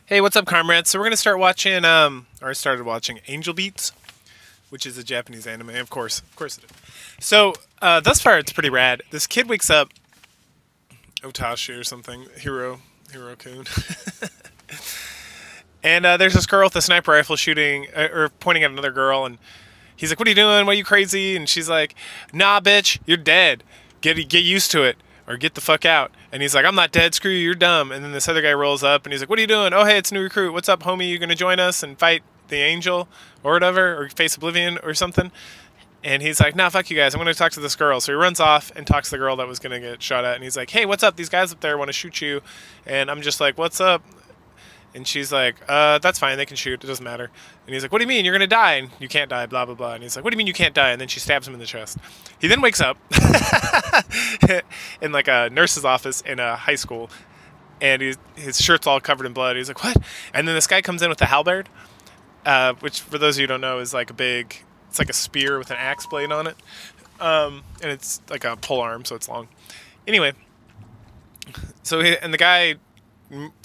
Hey, what's up, comrades? So we're gonna start watching, or I started watching Angel Beats, which is a Japanese anime. Of course it is. So thus far, it's pretty rad. This kid wakes up, Otashi or something, Hiro Kun, and there's this girl with a sniper rifle shooting or pointing at another girl, and he's like, "What are you doing? Why are you crazy?" And she's like, "Nah, bitch, you're dead. Get used to it." Or get the fuck out. And he's like, I'm not dead, screw you, you're dumb. And then this other guy rolls up and he's like, what are you doing? Oh, hey, it's a new recruit. What's up, homie? You gonna join us and fight the angel or whatever, or face Oblivion or something? And he's like, nah, fuck you guys. I'm gonna talk to this girl. So he runs off and talks to the girl that was gonna get shot at. And he's like, hey, what's up? These guys up there want to shoot you. And I'm just like, what's up? And she's like, that's fine. They can shoot. It doesn't matter. And he's like, what do you mean? You're going to die. And you can't die, blah, blah, blah. And he's like, what do you mean you can't die? And then she stabs him in the chest. He then wakes up in like a nurse's office in a high school. And his shirt's all covered in blood. He's like, what? And then this guy comes in with a halberd, which for those of you who don't know is like it's like a spear with an axe blade on it. And it's like a pole arm, so it's long. Anyway, and the guy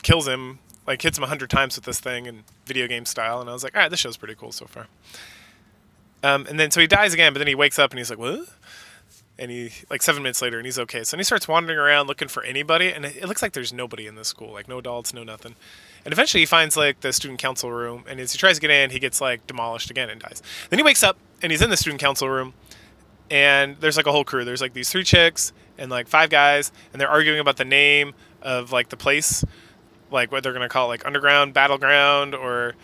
kills him, like hits him 100 times with this thing in video game style, and I was like, all right, this show's pretty cool so far. And then so he dies again, but then he wakes up and he's like, what? And he like 7 minutes later, and he's okay. So then he starts wandering around looking for anybody, and it looks like there's nobody in this school, like no adults, no nothing. And eventually he finds like the student council room, and as he tries to get in, he gets like demolished again and dies. Then he wakes up and he's in the student council room, and there's like a whole crew. There's like these 3 chicks and like 5 guys, and they're arguing about the name of like the place, like what they're gonna call it, like Underground Battleground or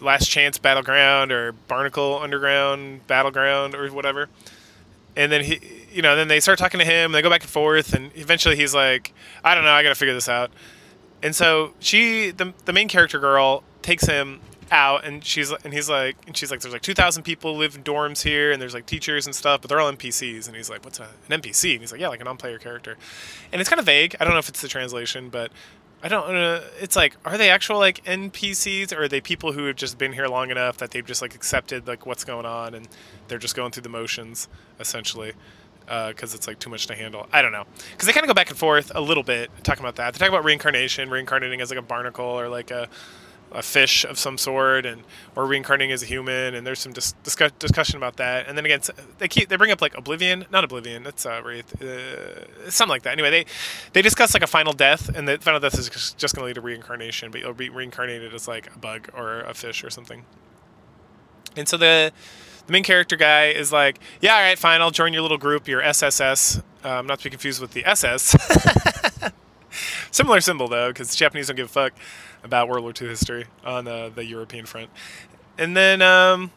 Last Chance Battleground or Barnacle Underground Battleground or whatever. And then then they start talking to him. And they go back and forth, and eventually he's like, I don't know, I gotta figure this out. And so the main character girl takes him out, and she's like, there's like 2,000 people live in dorms here, and there's like teachers and stuff, but they're all NPCs. And he's like, what's an NPC? And he's like, yeah, like a non-player character. And it's kind of vague. I don't know if it's the translation, but I don't. It's like, are they actual like NPCs, or are they people who have just been here long enough that they've just like accepted like what's going on, and they're just going through the motions, essentially, because it's like too much to handle. I don't know, because they kind of go back and forth a little bit talking about that. They talk about reincarnating as like a barnacle or like a fish of some sort, or reincarnating as a human, and there's some discussion about that. And then again, they bring up like not Oblivion, that's Wraith, something like that. Anyway, they discuss like a final death, and the final death is just going to lead to reincarnation, but you'll be reincarnated as like a bug or a fish or something. And so the main character guy is like, yeah, all right, fine, I'll join your little group, your SSS, not to be confused with the SS. Similar symbol, though, because Japanese don't give a fuck about World War II history on the European front. And then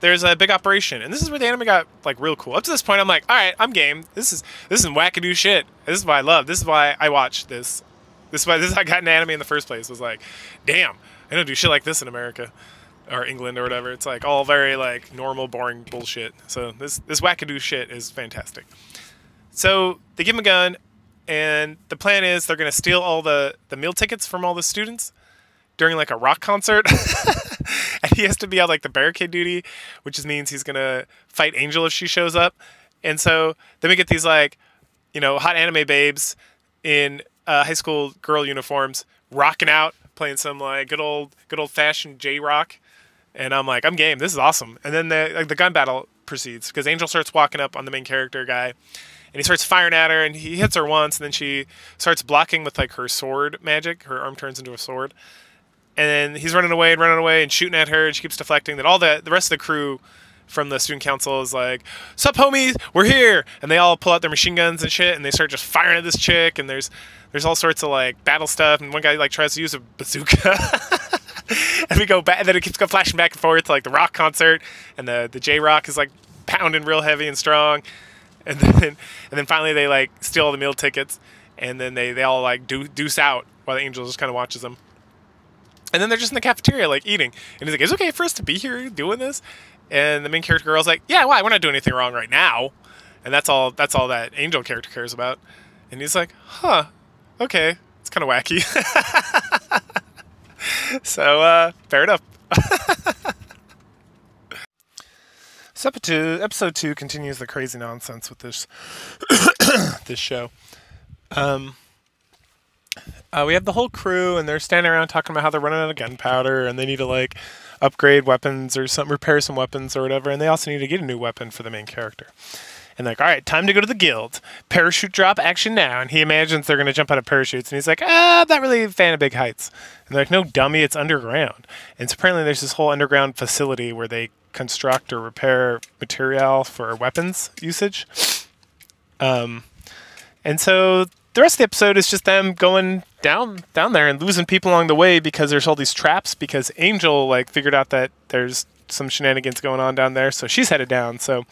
there's a big operation, and this is where the anime got like real cool. Up to this point, I'm like, all right, I'm game. This is wackadoo shit. This is what I love. This is why I watch this. This is how I got an anime in the first place. Was like, damn, I don't do shit like this in America or England or whatever. It's like all very like normal, boring bullshit. So this wackadoo shit is fantastic. So they give him a gun. And the plan is they're going to steal all the meal tickets from all the students during like a rock concert. And he has to be on like the barricade duty, which means he's going to fight Angel if she shows up. And so then we get these like, hot anime babes in high school girl uniforms rocking out, playing some like good old fashioned J-rock. And I'm like, I'm game. This is awesome. And then the gun battle proceeds because Angel starts walking up on the main character guy. And he starts firing at her, and he hits her once, and then she starts blocking with like her sword magic. Her arm turns into a sword. And then he's running away and shooting at her, and she keeps deflecting. Then all the rest of the crew from the student council is like, sup homies, we're here. And they all pull out their machine guns and shit, and they start just firing at this chick, and there's all sorts of like battle stuff, and one guy like tries to use a bazooka. And we go back, and then it keeps going flashing back and forth to like the rock concert, and the J-rock is like pounding real heavy and strong. And then finally they like steal all the meal tickets, and then they all like deuce out while the angel just kind of watches them. And then they're just in the cafeteria like eating, and he's like, "Is it okay for us to be here doing this?" And the main character girl's like, "Yeah, why? We're not doing anything wrong right now." And that's all that angel character cares about. And he's like, "Huh, okay, it's kind of wacky." So fair enough. So episode 2 continues the crazy nonsense with this this show. We have the whole crew, and they're standing around talking about how they're running out of gunpowder, and they need to like upgrade weapons or some repair some weapons or whatever, and they also need to get a new weapon for the main character. And they're like, all right, time to go to the guild. Parachute drop action now. And he imagines they're going to jump out of parachutes. And he's like, I'm not really a fan of big heights. And they're like, no, dummy, it's underground. And so apparently there's this whole underground facility where they construct or repair material for weapons usage. And so the rest of the episode is just them going down there and losing people along the way because there's all these traps because Angel like figured out that there's some shenanigans going on down there. So she's headed down. So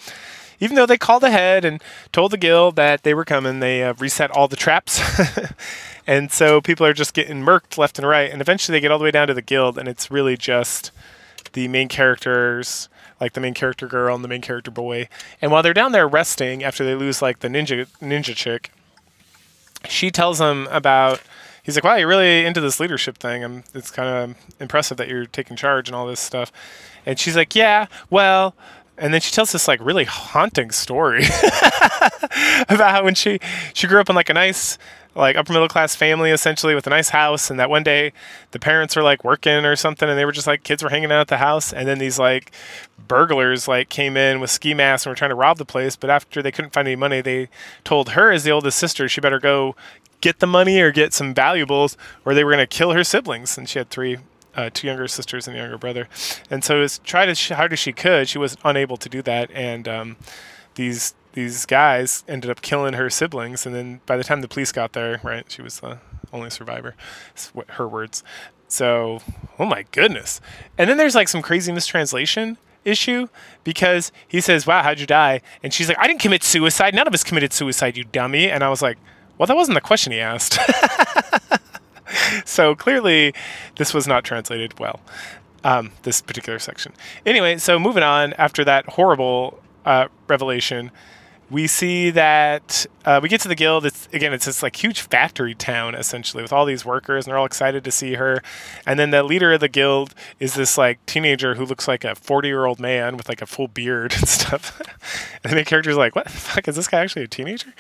even though they called ahead and told the guild that they were coming, they reset all the traps. And so people are just getting murked left and right. And eventually they get all the way down to the guild, and it's really just the main characters, like the main character girl and the main character boy. And while they're down there resting after they lose like the ninja chick, she tells them about, he's like, wow, you're really into this leadership thing. It's kind of impressive that you're taking charge and all this stuff. And she's like, yeah, well... And then she tells this like really haunting story about how when she grew up in like a nice like upper middle class family essentially with a nice house, and that one day the parents were like working or something and they were just like kids were hanging out at the house, and then these like burglars like came in with ski masks and were trying to rob the place, but after they couldn't find any money, they told her as the oldest sister she better go get the money or get some valuables or they were going to kill her siblings. And she had two younger sisters and a younger brother, and so as tried as hard as she could, she was unable to do that. And these guys ended up killing her siblings. And then by the time the police got there, right, she was the only survivor. That's what her words. So, oh my goodness. And then there's like some crazy mistranslation issue because he says, "Wow, how'd you die?" And she's like, "I didn't commit suicide. None of us committed suicide, you dummy." And I was like, well, that wasn't the question he asked. So clearly this was not translated well, this particular section. Anyway, so moving on, after that horrible revelation, we see that we get to the guild. It's this like huge factory town, essentially, with all these workers, and they're all excited to see her. And then the leader of the guild is this like teenager who looks like a 40-year-old man with like a full beard and stuff. And the main character's like, what the fuck, is this guy actually a teenager?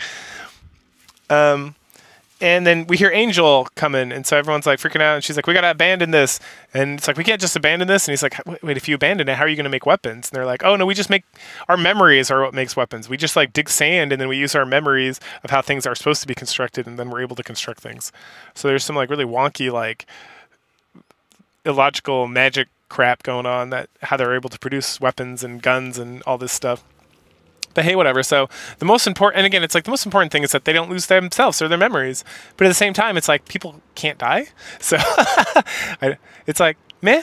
And then we hear Angel coming, and so everyone's like freaking out, and she's like, we gotta abandon this. And it's like, we can't just abandon this. And he's like, wait, if you abandon it, how are you gonna make weapons? And they're like, oh no, we just make, our memories are what makes weapons. We just like dig sand, and then we use our memories of how things are supposed to be constructed, and then we're able to construct things. So there's some like really wonky, like illogical magic crap going on, that how they're able to produce weapons and guns and all this stuff. But hey, whatever. So the most important, and again, it's like the most important thing is that they don't lose themselves or their memories. But at the same time, it's like people can't die. So it's like, meh.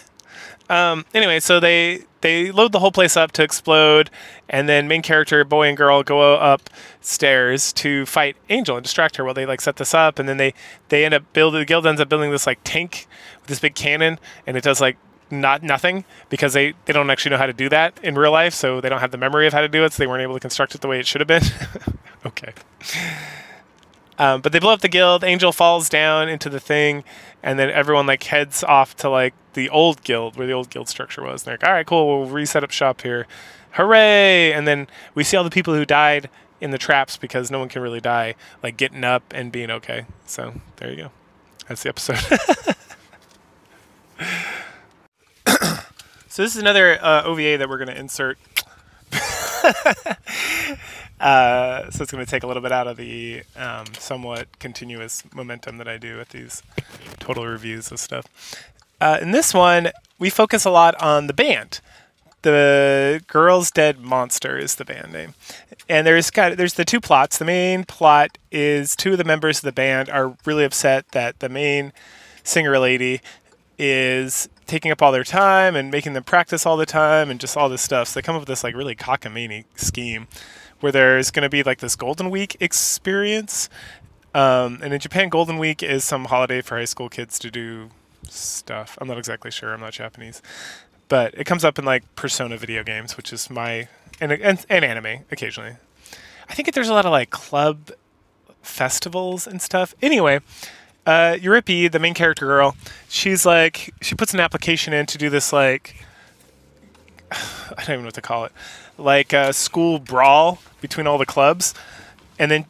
Anyway, so they load the whole place up to explode, and then main character, boy and girl, go upstairs to fight Angel and distract her while they like set this up. And then they end up the guild ends up building this like tank with this big cannon, and it does like nothing because they don't actually know how to do that in real life, so they don't have the memory of how to do it, so they weren't able to construct it the way it should have been. Okay. But they blow up the guild, Angel falls down into the thing, and then everyone like heads off to like the old guild, where the old guild structure was. And they're like, all right, cool, we'll reset up shop here. Hooray! And then we see all the people who died in the traps, because no one can really die, like getting up and being okay. So there you go. That's the episode. So this is another OVA that we're going to insert. So it's going to take a little bit out of the somewhat continuous momentum that I do with these total reviews of stuff. In this one, we focus a lot on the band. The Girls Dead Monster is the band name. And there's the two plots. The main plot is two of the members of the band are really upset that the main singer lady is taking up all their time and making them practice all the time and just all this stuff. So they come up with this like really cockamamie scheme where there's going to be like this Golden Week experience. And in Japan, Golden Week is some holiday for high school kids to do stuff. I'm not exactly sure. I'm not Japanese. But it comes up in like Persona video games, which is and anime occasionally. I think there's a lot of like club festivals and stuff. Anyway, Yuripi, the main character girl, she puts an application in to do this like, I don't even know what to call it, like a school brawl between all the clubs, and then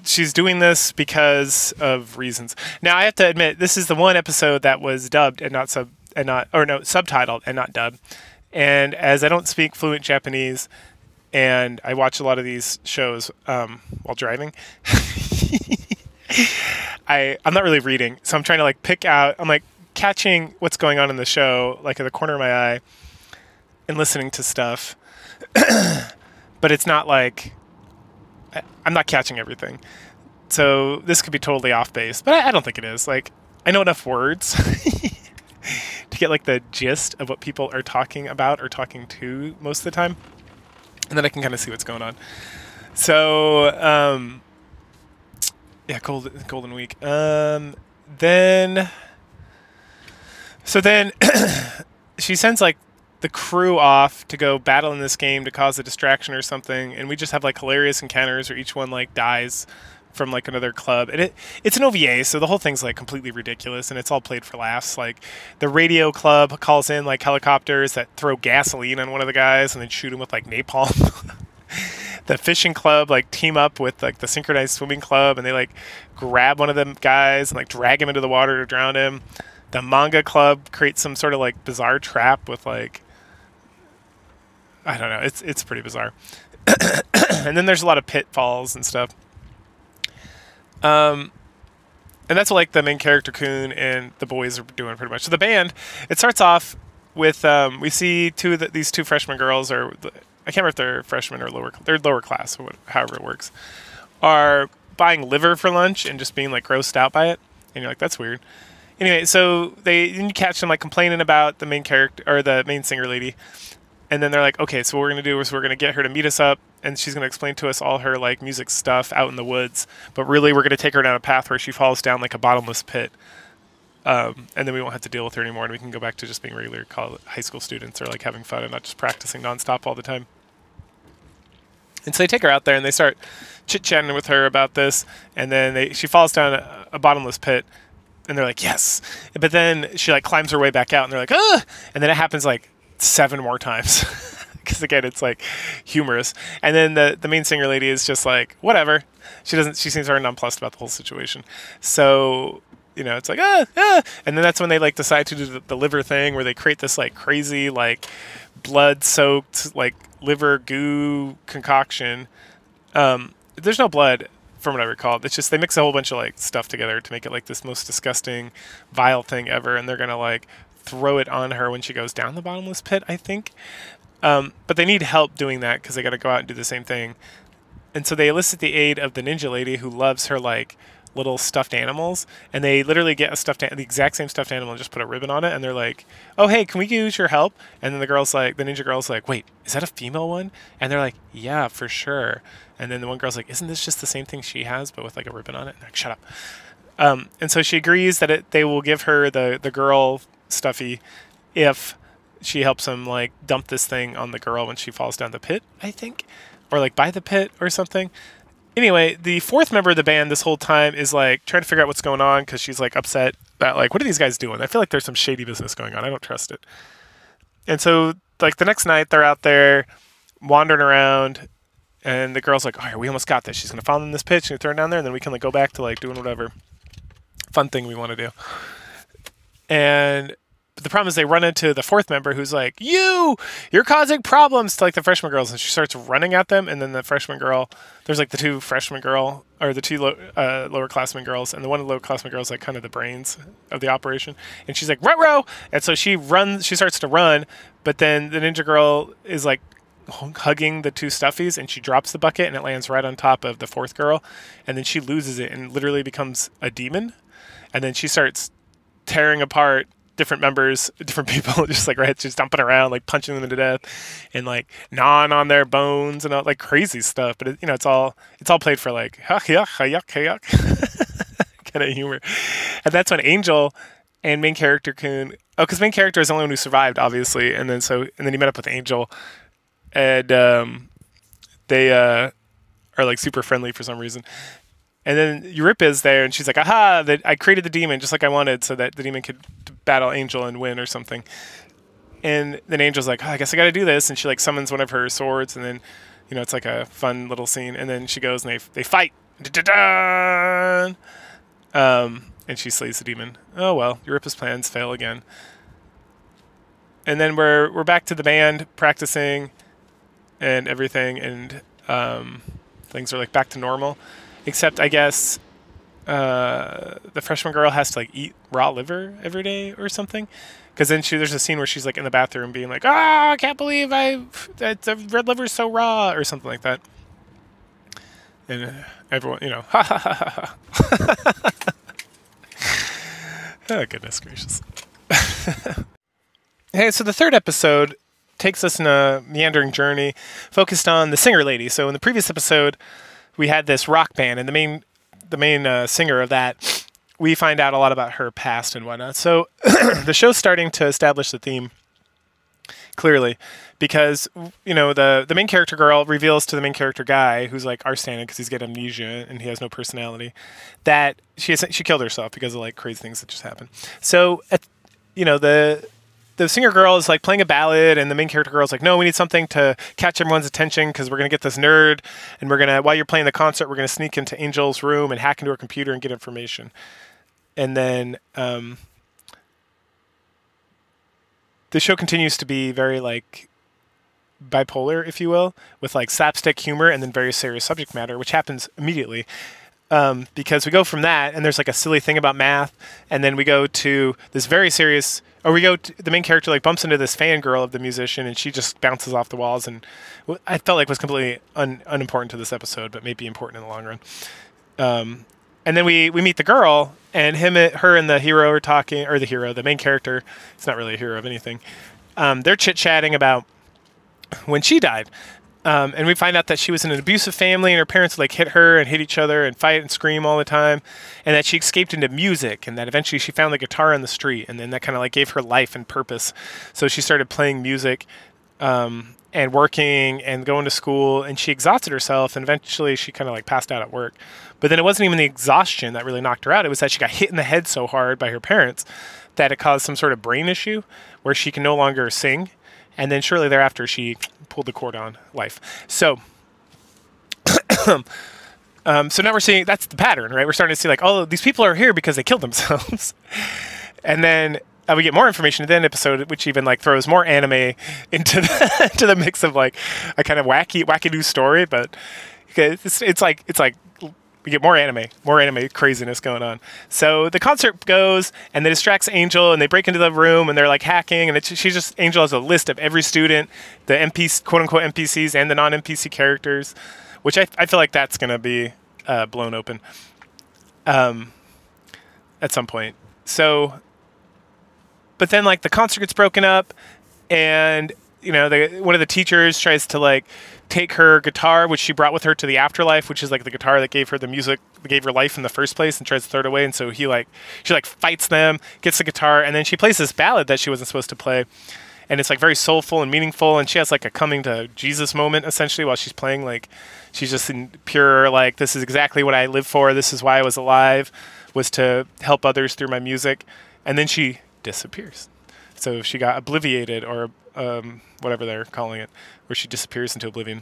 she's doing this because of reasons. Now I have to admit, this is the one episode that was dubbed and not subtitled and not dubbed. And as I don't speak fluent Japanese, and I watch a lot of these shows while driving, I'm not really reading, so I'm trying to like pick out. I'm like catching what's going on in the show, like at the corner of my eye, and listening to stuff. But it's not like I'm not catching everything. So this could be totally off base, but I don't think it is. Like, I know enough words to get like the gist of what people are talking about or talking to most of the time, and then I can kind of see what's going on. So yeah, Golden Week. Then she sends like the crew off to go battle in this game to cause a distraction or something, and we just have like hilarious encounters where each one like dies from like another club, and it's an OVA, so the whole thing's like completely ridiculous, and it's all played for laughs. Like the radio club calls in like helicopters that throw gasoline on one of the guys and then shoot him with like napalm. The fishing club like team up with like the synchronized swimming club, and they like grab one of them guys and like drag him into the water to drown him. The manga club creates some sort of like bizarre trap with like, I don't know, it's pretty bizarre. And then there's a lot of pitfalls and stuff. And that's what like the main character Kun and the boys are doing pretty much. So the band, it starts off with we see these two freshman girls, or I can't remember if they're freshmen or they're lower class, or however it works, are buying liver for lunch and just being like grossed out by it, and you're like, that's weird. Anyway, so you catch them like complaining about the main character or the main singer lady, and then they're like, okay, so what we're gonna do is we're gonna get her to meet us up, and she's gonna explain to us all her like music stuff out in the woods, but really we're gonna take her down a path where she falls down like a bottomless pit, and then we won't have to deal with her anymore, and we can go back to just being regular high school students or like having fun and not just practicing nonstop all the time. And so they take her out there and they start chit-chatting with her about this, and then she falls down a bottomless pit, and they're like, yes. But then she like climbs her way back out, and they're like, ah! And then it happens like 7 more times. Because again, it's like humorous. And then the main singer lady is just like, whatever. She seems very nonplussed about the whole situation. So, you know, it's like, ah. And then that's when they like decide to do the liver thing, where they create this like crazy, like blood-soaked, like liver goo concoction. There's no blood from what I recall. It's just they mix a whole bunch of like stuff together to make it like this most disgusting, vile thing ever, and they're gonna like throw it on her when she goes down the bottomless pit, I think. But they need help doing that because they got to go out and do the same thing. And so they elicit the aid of the ninja lady, who loves her like little stuffed animals, and they literally get the exact same stuffed animal and just put a ribbon on it, and they're like, oh hey, can we use your help? And then the ninja girl's like, wait, is that a female one? And they're like, yeah, for sure. And then the one girl's like, isn't this just the same thing she has but with like a ribbon on it? And they're like, shut up. And so she agrees that they will give her the girl stuffy if she helps him like dump this thing on the girl when she falls down the pit, I think, or like by the pit or something. Anyway, the fourth member of the band this whole time is like trying to figure out what's going on, because she's like upset that like, what are these guys doing? I feel like there's some shady business going on. I don't trust it. And so like the next night they're out there wandering around, and the girl's like, all right, we almost got this. She's going to fall in this pit. She's going to throw it down there, and then we can like go back to like doing whatever fun thing we want to do. And the problem is they run into the fourth member, who's like, you're causing problems to like the freshman girls, and she starts running at them. And then the freshman girl, there's like the two freshman girl, or the two lower classmen girls, and the one lower classman girl is like kind of the brains of the operation, and she's like, ruh-roh! And so she starts to run, but then the ninja girl is like hugging the two stuffies, and she drops the bucket, and it lands right on top of the fourth girl, and then she loses it and literally becomes a demon. And then she starts tearing apart different members, different people, just like just dumping around, like punching them to death, and like gnawing on their bones and all like crazy stuff. But it's all played for like yuck kind of humor. And that's when Angel and main character Kun, because main character is the only one who survived, obviously, and then he met up with Angel, and they are like super friendly for some reason. And then Eurip is there, and she's like, aha, I created the demon just like I wanted, so that the demon could battle Angel and win or something. And then Angel's like, oh, I guess I got to do this. And she like summons one of her swords, and then, it's like a fun little scene. And then she goes and they fight. Da-da-da! And she slays the demon. Oh well, Euripus' plans fail again. And then we're back to the band practicing and everything, and things are like back to normal, except I guess the freshman girl has to like eat raw liver every day or something, because then there's a scene where she's like in the bathroom being like, I can't believe that the red liver's so raw or something like that, and everyone, ha ha ha ha. Oh goodness gracious. Hey, so the third episode takes us in a meandering journey focused on the singer lady. So in the previous episode, we had this rock band, and the main singer of that, we find out a lot about her past and whatnot. So the show's starting to establish the theme clearly, because the main character girl reveals to the main character guy, who's like our stand-in because he's got amnesia and he has no personality, that she killed herself because of like crazy things that just happened. So the singer girl is like playing a ballad, and the main character girl is like, no, we need something to catch everyone's attention because we're going to get this nerd, and while you're playing the concert, we're going to sneak into Angel's room and hack into her computer and get information. And then the show continues to be very like bipolar, if you will, with like slapstick humor and then very serious subject matter, which happens immediately. Because we go from that, and there's like a silly thing about math, and then we go to this very serious, or the main character like bumps into this fangirl of the musician, and she just bounces off the walls, and I felt like was completely unimportant to this episode, but maybe important in the long run. And then we meet the girl, and her and the hero are talking, or the main character, it's not really a hero of anything. They're chit-chatting about when she died. And we find out that she was in an abusive family, and her parents like hit her and hit each other and fight and scream all the time, and that she escaped into music, and that eventually she found the guitar on the street, and then that kind of like gave her life and purpose. So she started playing music and working and going to school, and she exhausted herself, and eventually she kind of like passed out at work. But then it wasn't even the exhaustion that really knocked her out. It was that she got hit in the head so hard by her parents that it caused some sort of brain issue where she can no longer sing. And then shortly thereafter, she pulled the cord on life. So, so now we're seeing, that's the pattern, right? We're starting to see like, oh, these people are here because they killed themselves. And then we get more information in the end episode, which even like throws more anime into the mix of like a kind of wacky new story. But it's like we get more anime craziness going on. So the concert goes, and they distracts Angel, and they break into the room, and they're like hacking, and Angel has a list of every student, the NPC, quote unquote NPCs, and the non-NPC characters, which I feel like that's gonna be blown open at some point. So, but then like the concert gets broken up, and one of the teachers tries to like take her guitar, which she brought with her to the afterlife, which is like the guitar that gave her the music, that gave her life in the first place, and tries to throw it away. And so she fights them, gets the guitar, and then she plays this ballad that she wasn't supposed to play. And it's like very soulful and meaningful, and she has like a coming to Jesus moment essentially while she's playing. Like she's just in pure like, this is exactly what I live for, this is why I was alive, was to help others through my music. And then she disappears. So she got obliviated, or whatever they're calling it, where she disappears into oblivion.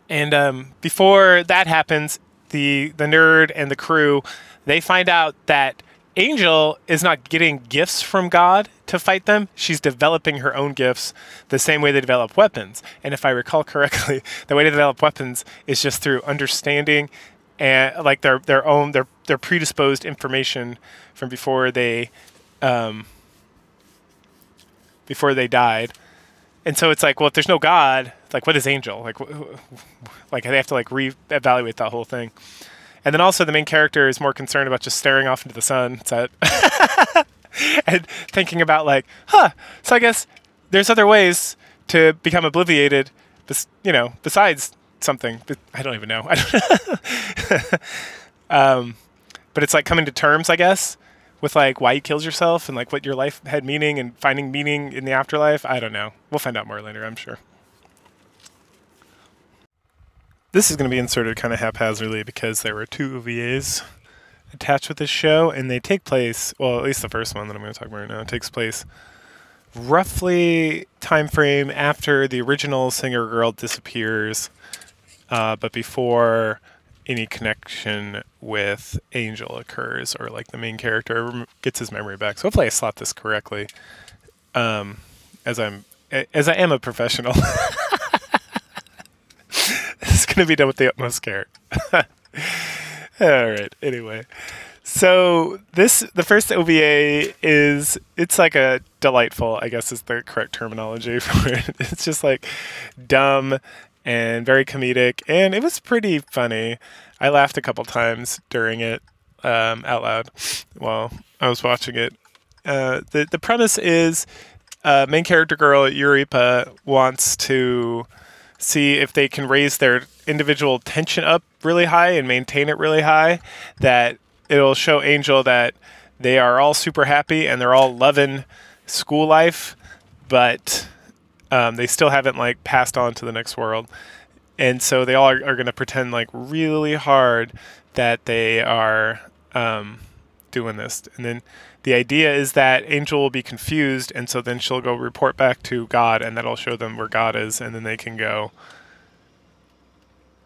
And before that happens, the nerd and the crew, they find out that Angel is not getting gifts from God to fight them. She's developing her own gifts the same way they develop weapons. And if I recall correctly, the way to develop weapons is just through understanding and like their predisposed information from before they died. And so it's like, well, if there's no God, like what is Angel? Like they have to like reevaluate that whole thing. And then also the main character is more concerned about just staring off into the sunset and thinking about like, so I guess there's other ways to become obliviated, besides something. I don't even know. But it's like coming to terms, I guess, with like why he kills yourself and like what your life had meaning and finding meaning in the afterlife. I don't know. We'll find out more later, I'm sure. This is going to be inserted kind of haphazardly because there were 2 OVAs attached with this show, and they take place, well, at least the first one that I'm going to talk about right now, takes place roughly time frame after the original singer girl disappears, but before any connection with Angel occurs, or like the main character gets his memory back. So hopefully I slot this correctly, as I am a professional. It's going to be done with the utmost care. All right. Anyway, so the first OVA it's like a delightful, I guess is the correct terminology for it. It's just like dumb and very comedic, and it was pretty funny. I laughed a couple times during it out loud while I was watching it. The premise is main character girl Yuripa wants to see if they can raise their individual tension up really high and maintain it really high, that it'll show Angel that they are all super happy and they're all loving school life, but they still haven't like passed on to the next world. And so they all are going to pretend like really hard that they are doing this. And then the idea is that Angel will be confused, and so then she'll go report back to God, and that'll show them where God is, and then they can go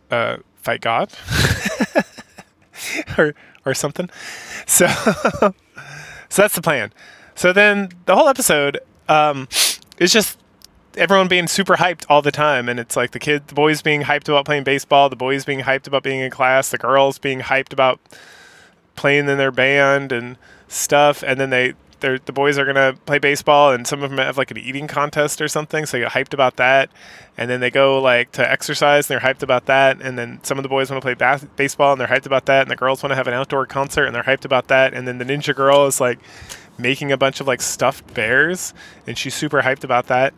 fight God or something. So so that's the plan. So then the whole episode is just everyone being super hyped all the time, and it's like the boys being hyped about playing baseball, the boys being hyped about being in class, the girls being hyped about playing in their band and stuff, and then the boys are gonna play baseball, and some of them have like an eating contest or something, so they get hyped about that, and then they go like to exercise and they're hyped about that, and then some of the boys want to play baseball and they're hyped about that, and the girls want to have an outdoor concert and they're hyped about that, and then the ninja girl is like making a bunch of like stuffed bears and she's super hyped about that,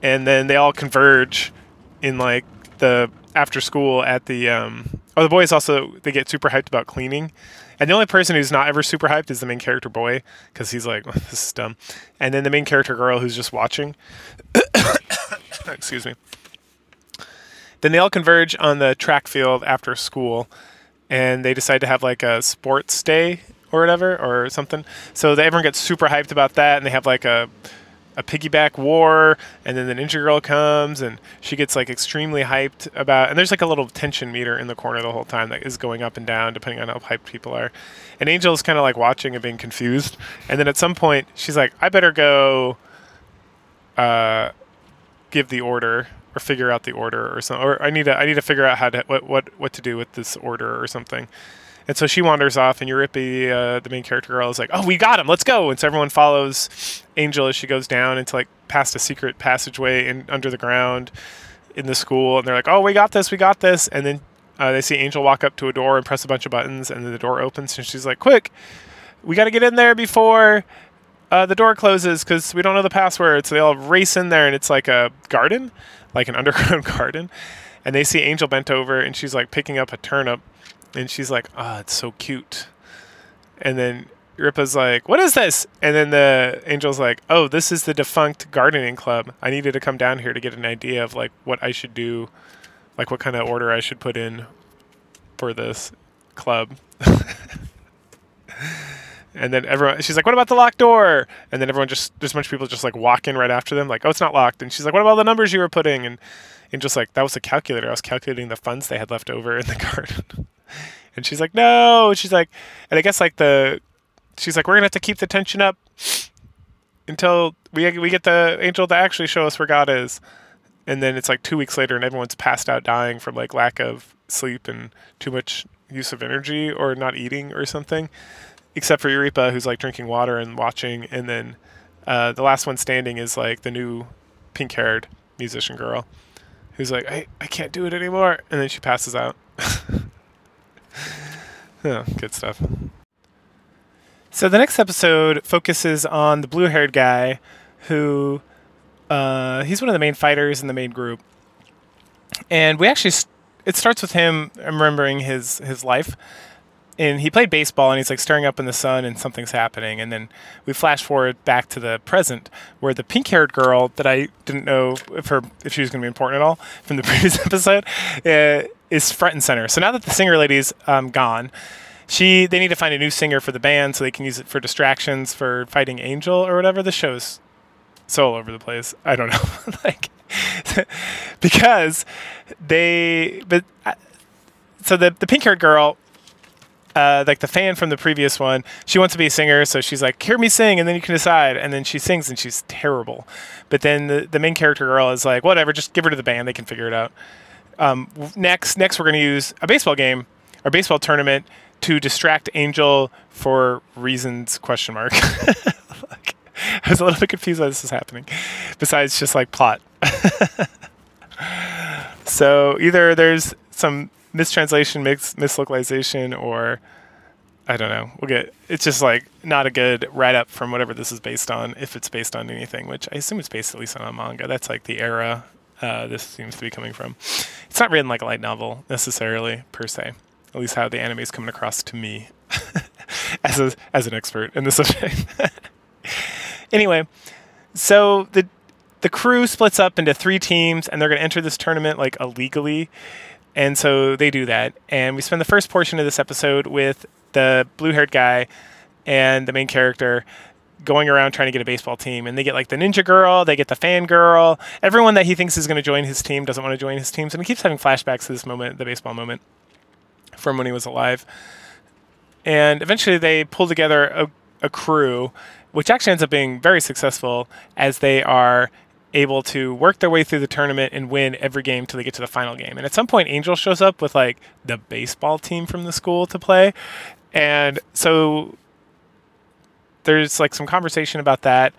and then they all converge in like the after school at the the boys also, they get super hyped about cleaning. And the only person who's not ever super hyped is the main character boy, because he's like, this is dumb. And then the main character girl who's just watching. Excuse me. Then they all converge on the track field after school, and they decide to have like a sports day or whatever, or something. So everyone gets super hyped about that, and they have like a piggyback war, and then the ninja girl comes and she gets like extremely hyped about, and there's like a little tension meter in the corner the whole time that is going up and down depending on how hyped people are, and Angel's kind of like watching and being confused, and then at some point she's like, I better go give the order or figure out the order or something, or I need to figure out how to what to do with this order or something. And so she wanders off, and Yuripi, the main character girl, is like, oh, we got him, let's go. And so everyone follows Angel as she goes down into, like, past a secret passageway under the ground in the school. And they're like, oh, we got this. And then they see Angel walk up to a door and press a bunch of buttons, and then the door opens. And she's like, quick, we got to get in there before the door closes because we don't know the password. So they all race in there, and it's like a garden, like an underground garden. And they see Angel bent over, and she's, like, picking up a turnip. And she's like, oh, it's so cute. And then Ripa's like, what is this? And then the Angel's like, oh, this is the defunct gardening club. I needed to come down here to get an idea of like what I should do, like what kind of order I should put in for this club. And then she's like, what about the locked door? And then there's a bunch of people just like walk in right after them, like, oh, it's not locked. And she's like, what about the numbers you were putting? And just like, that was a calculator. I was calculating the funds they had left over in the garden. And she's like, no. She's like, and I guess like she's like, we're gonna have to keep the tension up until we get the Angel to actually show us where God is. And then it's like 2 weeks later, and everyone's passed out dying from like lack of sleep and too much use of energy or not eating or something. Except for Yuripa, who's like drinking water and watching. And then the last one standing is like the new pink-haired musician girl, who's like, I can't do it anymore. And then she passes out. Oh, good stuff. So the next episode focuses on the blue-haired guy who, he's one of the main fighters in the main group. And it starts with him remembering his life. And he played baseball, and he's like staring up in the sun, and something's happening. And then we flash forward back to the present, where the pink-haired girl that I didn't know if she was going to be important at all from the previous episode is front and center. So now that the singer lady's gone, they need to find a new singer for the band so they can use it for distractions for fighting Angel or whatever. The show's so all over the place. I don't know, like because so the pink-haired girl, like the fan from the previous one, she wants to be a singer, so she's like, hear me sing, and then you can decide. And then she sings, and she's terrible. But then the main character girl is like, whatever, just give her to the band, they can figure it out. Next, we're going to use a baseball game, or baseball tournament, to distract Angel for reasons, question mark. Like, I was a little bit confused why this is happening, besides just like plot. So either there's some mistranslation, mislocalization, or I don't know. It's just like not a good write-up from whatever this is based on, if it's based on anything, which I assume it's based at least on a manga. That's like the era this seems to be coming from. It's not written like a light novel necessarily, per se. At least how the anime is coming across to me as an expert in the subject. Anyway, so the crew splits up into 3 teams, and they're going to enter this tournament like illegally. And so they do that. And we spend the first portion of this episode with the blue-haired guy and the main character going around trying to get a baseball team. And they get like the ninja girl, they get the fan girl. Everyone that he thinks is going to join his team doesn't want to join his team. So he keeps having flashbacks to this moment, the baseball moment, from when he was alive. And eventually they pull together a crew, which actually ends up being very successful, as they are able to work their way through the tournament and win every game till they get to the final game. And at some point, Angel shows up with like the baseball team from the school to play. And so there's like some conversation about that.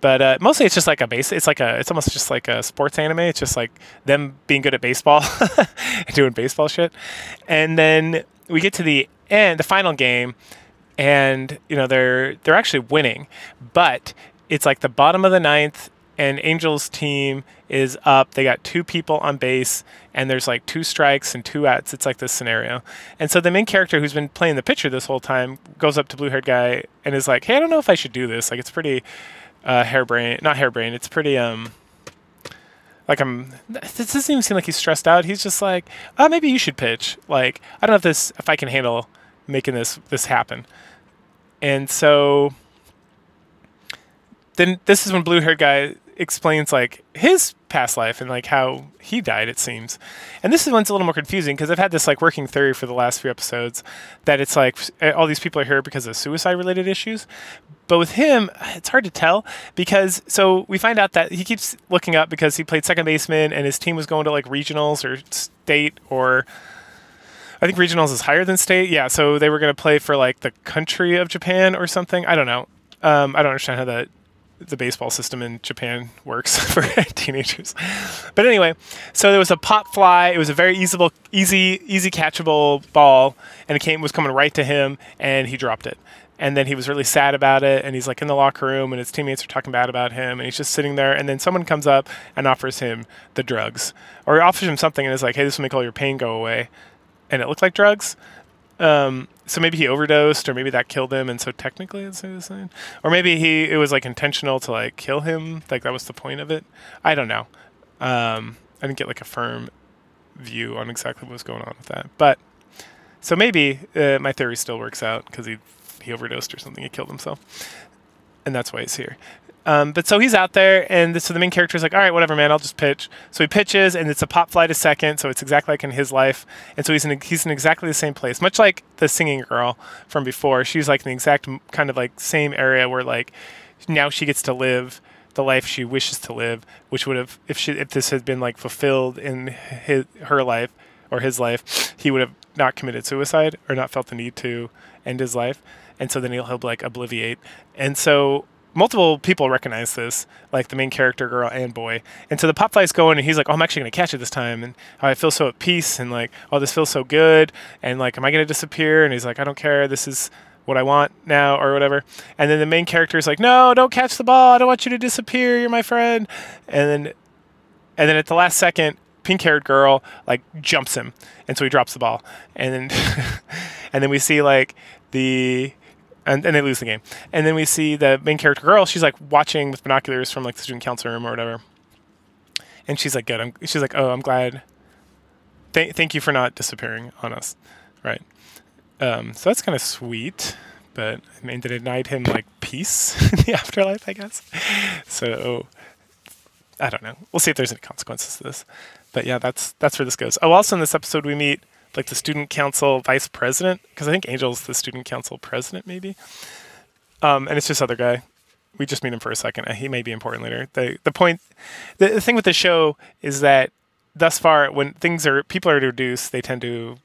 But mostly it's just like it's almost just like a sports anime. It's just like them being good at baseball and doing baseball shit. And then we get to the final game, and they're actually winning, but it's like the bottom of the 9th, and Angel's team is up. They got 2 people on base, and there's like 2 strikes and 2 outs. It's like this scenario. And so the main character, who's been playing the pitcher this whole time, goes up to blue-haired guy and is like, hey, I don't know if I should do this. Like, it's pretty not harebrained. It's pretty like this doesn't even seem like he's stressed out. He's just like, oh, maybe you should pitch. Like, I don't know if I can handle making this happen. And so then this is when blue-haired guy explains like his past life and like how he died, it seems. And this is one's a little more confusing, because I've had this like working theory for the last few episodes that it's like all these people are here because of suicide-related issues. But with him, it's hard to tell, because so we find out that he keeps looking up because he played second baseman and his team was going to like regionals or state, or I think regionals is higher than state. Yeah, so they were going to play for like the country of Japan or something. I don't know. I don't understand how the baseball system in Japan works for teenagers. But anyway, so there was a pop fly. It was a very easy catchable ball, and it was coming right to him, and he dropped it. And then he was really sad about it, and he's like in the locker room, and his teammates are talking bad about him, and he's just sitting there, and then someone comes up and offers him the drugs, or offers him something and is like, hey, this will make all your pain go away. And it looked like drugs. So maybe he overdosed, or maybe that killed him, and so technically it's suicide. Or maybe it was like intentional to like kill him, like that was the point of it. I don't know. I didn't get like a firm view on exactly what was going on with that. But so maybe my theory still works out, because he overdosed or something, he killed himself, and that's why he's here. But so he's out there, and so the main character is like, all right, whatever, man, I'll just pitch. So he pitches, and it's a pop fly to second, so it's exactly like in his life. And so he's in exactly the same place, much like the singing girl from before. She's like in the exact kind of like same area where like now she gets to live the life she wishes to live, which would have, if this had been like fulfilled in her life or his life, he would have not committed suicide or not felt the need to end his life. And so then he'll like obliviate. And so multiple people recognize this, like the main character, girl and boy. And so the pop fly's going, and he's like, oh, I'm actually going to catch it this time. And I feel so at peace, and like, oh, this feels so good. And like, am I going to disappear? And he's like, I don't care. This is what I want now, or whatever. And then the main character is like, no, don't catch the ball. I don't want you to disappear. You're my friend. And then at the last second, pink-haired girl like jumps him, and so he drops the ball. And then and then we see like and they lose the game. And then we see the main character girl, she's like watching with binoculars from like the student council room or whatever. And she's like, good. She's like, oh, I'm glad. Thank you for not disappearing on us. Right. So that's kind of sweet, but I mean, they denied him like peace in the afterlife, I guess. So I don't know. We'll see if there's any consequences to this. But yeah, that's where this goes. Oh, also in this episode, we meet like the student council vice president, because I think Angel's the student council president, maybe. And it's this other guy. We just meet him for a second. He may be important later. The thing with the show is that thus far, when people are introduced, they tend to,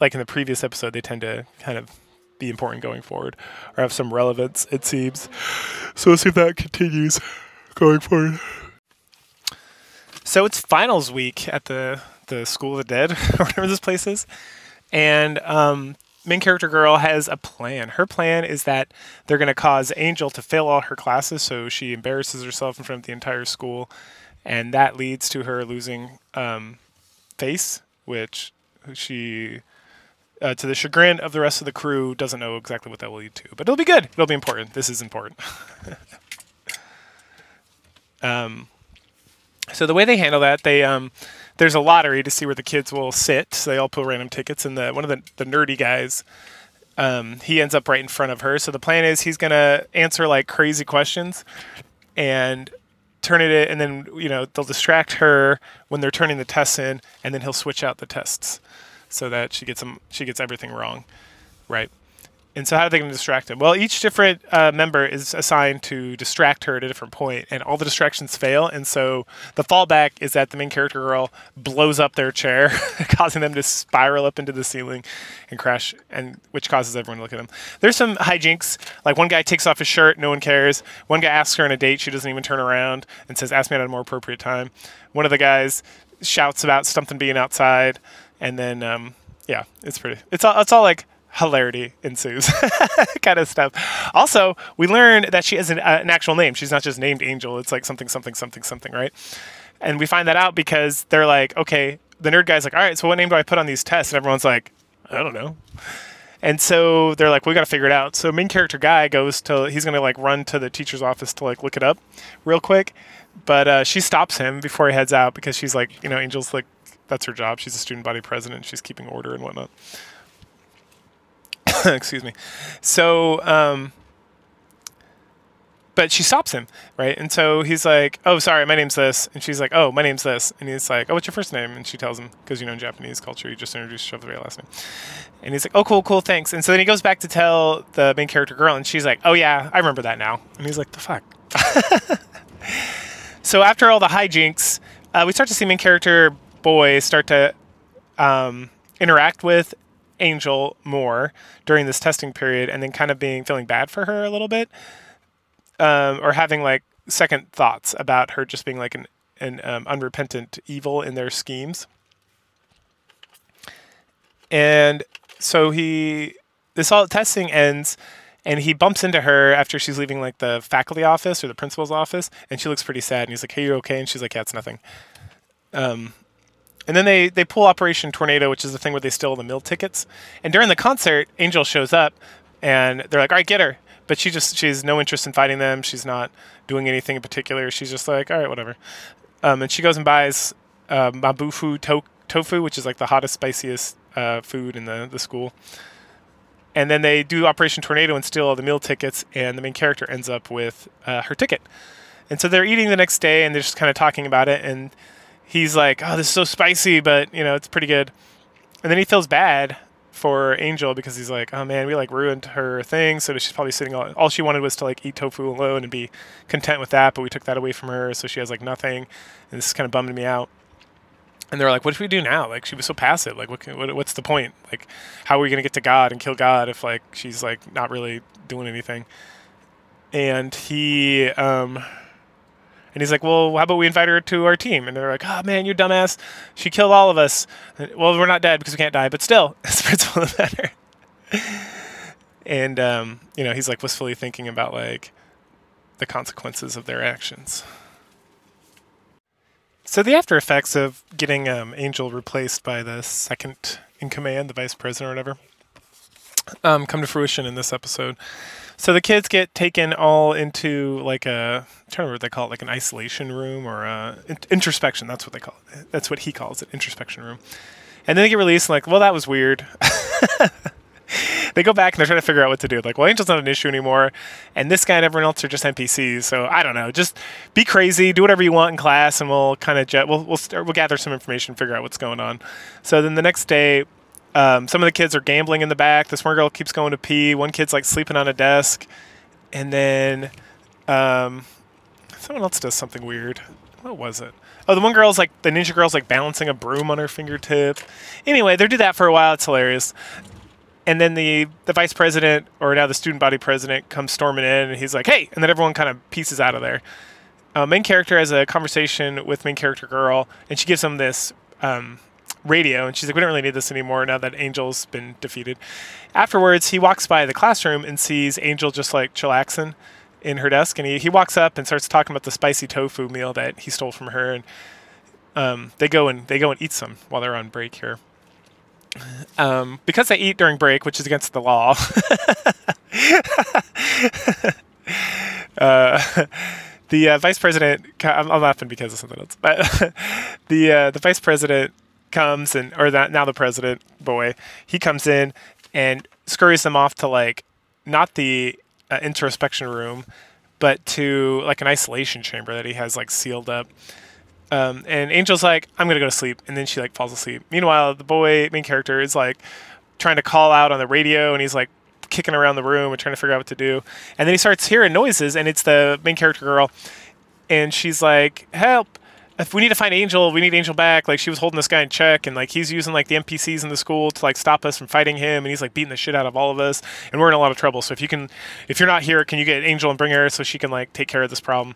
like in the previous episode, they tend to kind of be important going forward or have some relevance, it seems. So let's see if that continues going forward. So it's finals week at the School of the Dead, or whatever this place is. And main character girl has a plan. Her plan is that they're going to cause Angel to fail all her classes, so she embarrasses herself in front of the entire school. And that leads to her losing face, which she, to the chagrin of the rest of the crew, doesn't know exactly what that will lead to. But it'll be good. It'll be important. This is important. So the way they handle that, there's a lottery to see where the kids will sit. So they all pull random tickets, and one of the nerdy guys, he ends up right in front of her. So the plan is he's gonna answer like crazy questions, and turn it in, and then they'll distract her when they're turning the tests in, and then he'll switch out the tests so that she gets everything wrong, right? And so how are they going to distract him? Well, each different member is assigned to distract her at a different point, and all the distractions fail. And so the fallback is that the main character girl blows up their chair, causing them to spiral up into the ceiling and crash, and which causes everyone to look at them. There's some hijinks. Like one guy takes off his shirt, no one cares. One guy asks her on a date, she doesn't even turn around and says, "Ask me at a more appropriate time." One of the guys shouts about something being outside, and then yeah, it's pretty. It's all like hilarity ensues kind of stuff. Also, we learn that she has an actual name. She's not just named Angel. It's like something, something, something, something, right? And we find that out because they're like, okay, the nerd guy's like, all right, so what name do I put on these tests? And everyone's like, I don't know. And so they're like, we got to figure it out. So main character guy he's going to like run to the teacher's office to like look it up real quick. But she stops him before he heads out because she's like, Angel's like, that's her job. She's a student body president. She's keeping order and whatnot. Excuse me. So, but she stops him, right? And so he's like, "Oh, sorry, my name's this." And she's like, "Oh, my name's this." And he's like, "Oh, what's your first name?" And she tells him, because in Japanese culture, you just introduce yourself with your last name. And he's like, "Oh, cool, thanks." And so then he goes back to tell the main character girl, and she's like, "Oh yeah, I remember that now." And he's like, "The fuck." So after all the hijinks, we start to see main character boy start to interact with Angel more during this testing period, and then kind of feeling bad for her a little bit, or having like second thoughts about her just being like an unrepentant evil in their schemes. And so this all testing ends, and he bumps into her after she's leaving like the faculty office or the principal's office, and she looks pretty sad, and he's like, "Hey, you okay?" And she's like, "Yeah, it's nothing." And then they pull Operation Tornado, which is the thing where they steal the meal tickets. And during the concert, Angel shows up, and they're like, "All right, get her." But she has no interest in fighting them. She's not doing anything in particular. She's just like, "All right, whatever." And she goes and buys Mabufu tofu, which is like the hottest, spiciest food in the school. And then they do Operation Tornado and steal all the meal tickets, and the main character ends up with her ticket. And so they're eating the next day, and they're just kind of talking about it, and he's like, "Oh, this is so spicy, but it's pretty good." And then he feels bad for Angel because he's like, "Oh man, we like ruined her thing." So she's probably sitting all she wanted was to like eat tofu alone and be content with that, but we took that away from her, so she has like nothing. And this is kind of bumming me out. And they're like, "What if we do now? Like, she was so passive. Like, what's the point? Like, how are we gonna get to God and kill God if like she's like not really doing anything?" And he's like, "Well, how about we invite her to our team?" And they're like, "Oh, man, you dumbass. She killed all of us." And, "well, we're not dead because we can't die, but still, it's the principle of the matter." And, he's like wistfully thinking about like the consequences of their actions. So the after effects of getting Angel replaced by the second in command, the vice president or whatever, come to fruition in this episode. So the kids get taken all into like I'm trying to remember what they call it, like an isolation room or introspection. That's what they call it. That's what he calls it, introspection room. And then they get released and like, well, that was weird. They go back and they're trying to figure out what to do. Like, well, Angel's not an issue anymore, and this guy and everyone else are just NPCs. So I don't know. Just be crazy, do whatever you want in class, and we'll kind of we'll gather some information, figure out what's going on. So then the next day, Some of the kids are gambling in the back. This one girl keeps going to pee. One kid's like sleeping on a desk. And then someone else does something weird. What was it? Oh, the one girl's like, the ninja girl's like balancing a broom on her fingertip. Anyway, they do that for a while. It's hilarious. And then the vice president, or now the student body president, comes storming in, and he's like, hey! And then everyone kind of pieces out of there. Main character has a conversation with main character girl, and she gives him this radio, and she's like, we don't really need this anymore now that Angel's been defeated. Afterwards, he walks by the classroom and sees Angel just like chillaxing in her desk, and he walks up and starts talking about the spicy tofu meal that he stole from her, and they go and eat some while they're on break here. Because they eat during break, which is against the law. The vice president, I'm laughing because of something else, but the vice president comes now the president boy, he comes in and scurries them off to like not the introspection room, but to like an isolation chamber that he has like sealed up. And Angel's like, I'm gonna go to sleep, and then she like falls asleep. Meanwhile, the boy main character is like trying to call out on the radio, and he's like kicking around the room and trying to figure out what to do. And then he starts hearing noises, and it's the main character girl, and she's like, help! If we need to find Angel, we need Angel back. Like, she was holding this guy in check, and like he's using like the NPCs in the school to like stop us from fighting him, and he's like beating the shit out of all of us, and we're in a lot of trouble. So if you're not here, can you get Angel and bring her so she can like take care of this problem?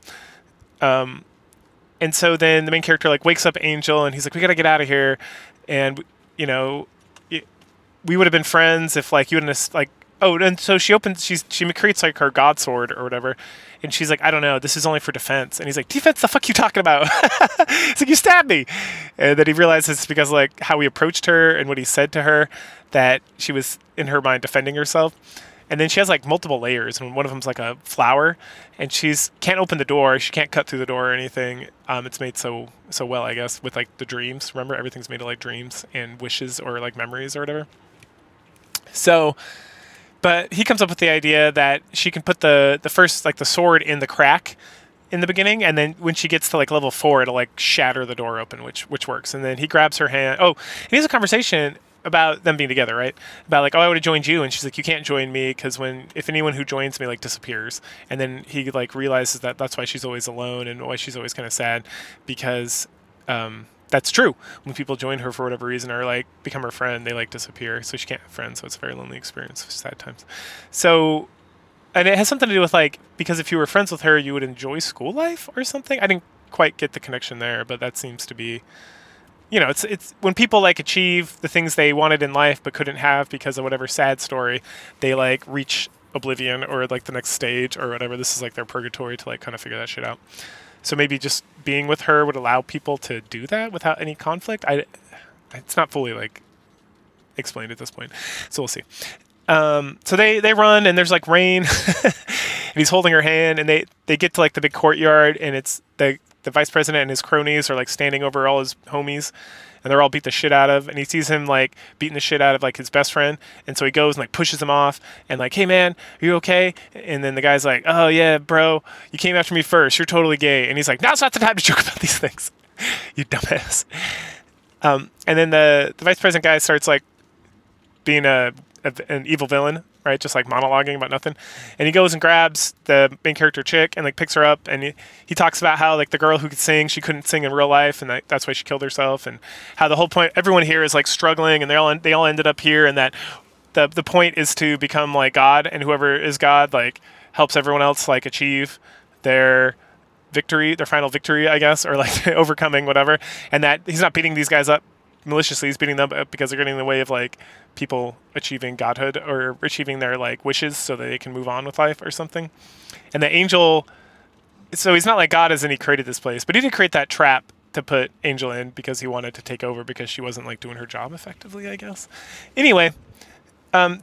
And so then the main character like wakes up Angel, and he's like, we gotta get out of here, and we would have been friends if like you wouldn't like. Oh, and so she creates like her god sword or whatever, and she's like, I don't know, this is only for defense. And he's like, defense? The fuck you talking about? It's like, you stabbed me. And then he realizes it's because like how he approached her and what he said to her, that she was in her mind defending herself. And then she has like multiple layers, and one of them's like a flower, and can't open the door. She can't cut through the door or anything. It's made so well, I guess, with like the dreams. Remember, everything's made of like dreams and wishes or like memories or whatever. So. But he comes up with the idea that she can put the first, like the sword in the crack in the beginning, and then when she gets to like level 4, it'll like shatter the door open, which works. And then he grabs her hand. Oh, and he has a conversation about them being together, right? About like, oh, I would have joined you, and she's like, you can't join me because if anyone who joins me like disappears. And then he like realizes that that's why she's always alone and why she's always kind of sad, because that's true. When people join her for whatever reason or like become her friend, they like disappear. So she can't have friends. So it's a very lonely experience, sad times. So, and it has something to do with like, because if you were friends with her, you would enjoy school life or something. I didn't quite get the connection there, but that seems to be, it's when people like achieve the things they wanted in life but couldn't have because of whatever sad story, they like reach oblivion or like the next stage or whatever. This is like their purgatory to like kind of figure that shit out. So maybe just being with her would allow people to do that without any conflict. It's not fully like explained at this point, so we'll see. So they run, and there's like rain, and he's holding her hand, and they get to like the big courtyard, and it's the vice president and his cronies are like standing over all his homies, and they're all beat the shit out of, and he sees him like beating the shit out of like his best friend, and so he goes and like pushes him off and like, hey man, are you okay? And then the guy's like, oh yeah bro, you came after me first, you're totally gay. And he's like, now's not the time to joke about these things. You dumbass. And then the vice president guy starts like being an evil villain, right? Just like monologuing about nothing. And he goes and grabs the main character chick and like picks her up, and he talks about how like the girl who could sing, she couldn't sing in real life, and that's why she killed herself, and how the whole point, everyone here is like struggling, and they all ended up here, and that the point is to become like God, and whoever is God like helps everyone else like achieve their victory, their final victory, I guess, or like overcoming whatever. And that he's not beating these guys up maliciously, he's beating them up because they're getting in the way of like people achieving godhood or achieving their like wishes so that they can move on with life or something. And the Angel, so he's not like God as in he created this place, but he did create that trap to put Angel in because he wanted to take over because she wasn't like doing her job effectively, I guess. Anyway,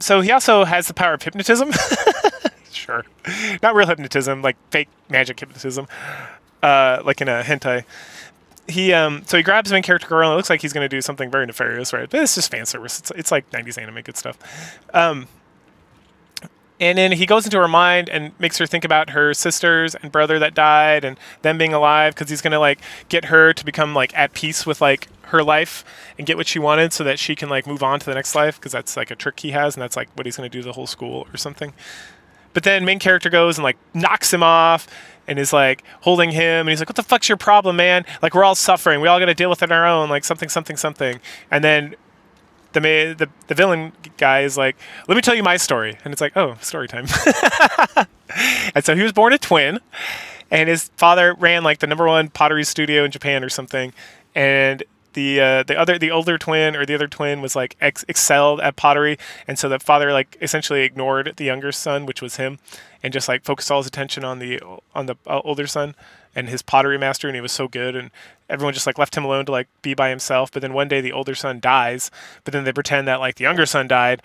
so he also has the power of hypnotism. Sure. Not real hypnotism, like fake magic hypnotism, like in a hentai. So he grabs the main character girl, and it looks like he's going to do something very nefarious, right? But it's just fan service. It's like 90s anime good stuff. And then he goes into her mind and makes her think about her sisters and brother that died and them being alive, because he's gonna like get her to become like at peace with like her life and get what she wanted so that she can like move on to the next life, because that's like a trick he has, and that's like what he's gonna do to the whole school or something. But then main character goes and like knocks him off and is like holding him, and he's like, "What the fuck's your problem, man? Like we're all suffering. We all got to deal with it on our own. Like something, something, something." And then the villain guy is like, "Let me tell you my story," and it's like, "Oh, story time." And so he was born a twin, and his father ran like the #1 pottery studio in Japan or something, and the older twin or the other twin was like excelled at pottery, and so the father like essentially ignored the younger son, which was him, and just like focused all his attention on the older son and his pottery master, and he was so good, and everyone just like left him alone to like be by himself. But then one day the older son dies, but then they pretend that like the younger son died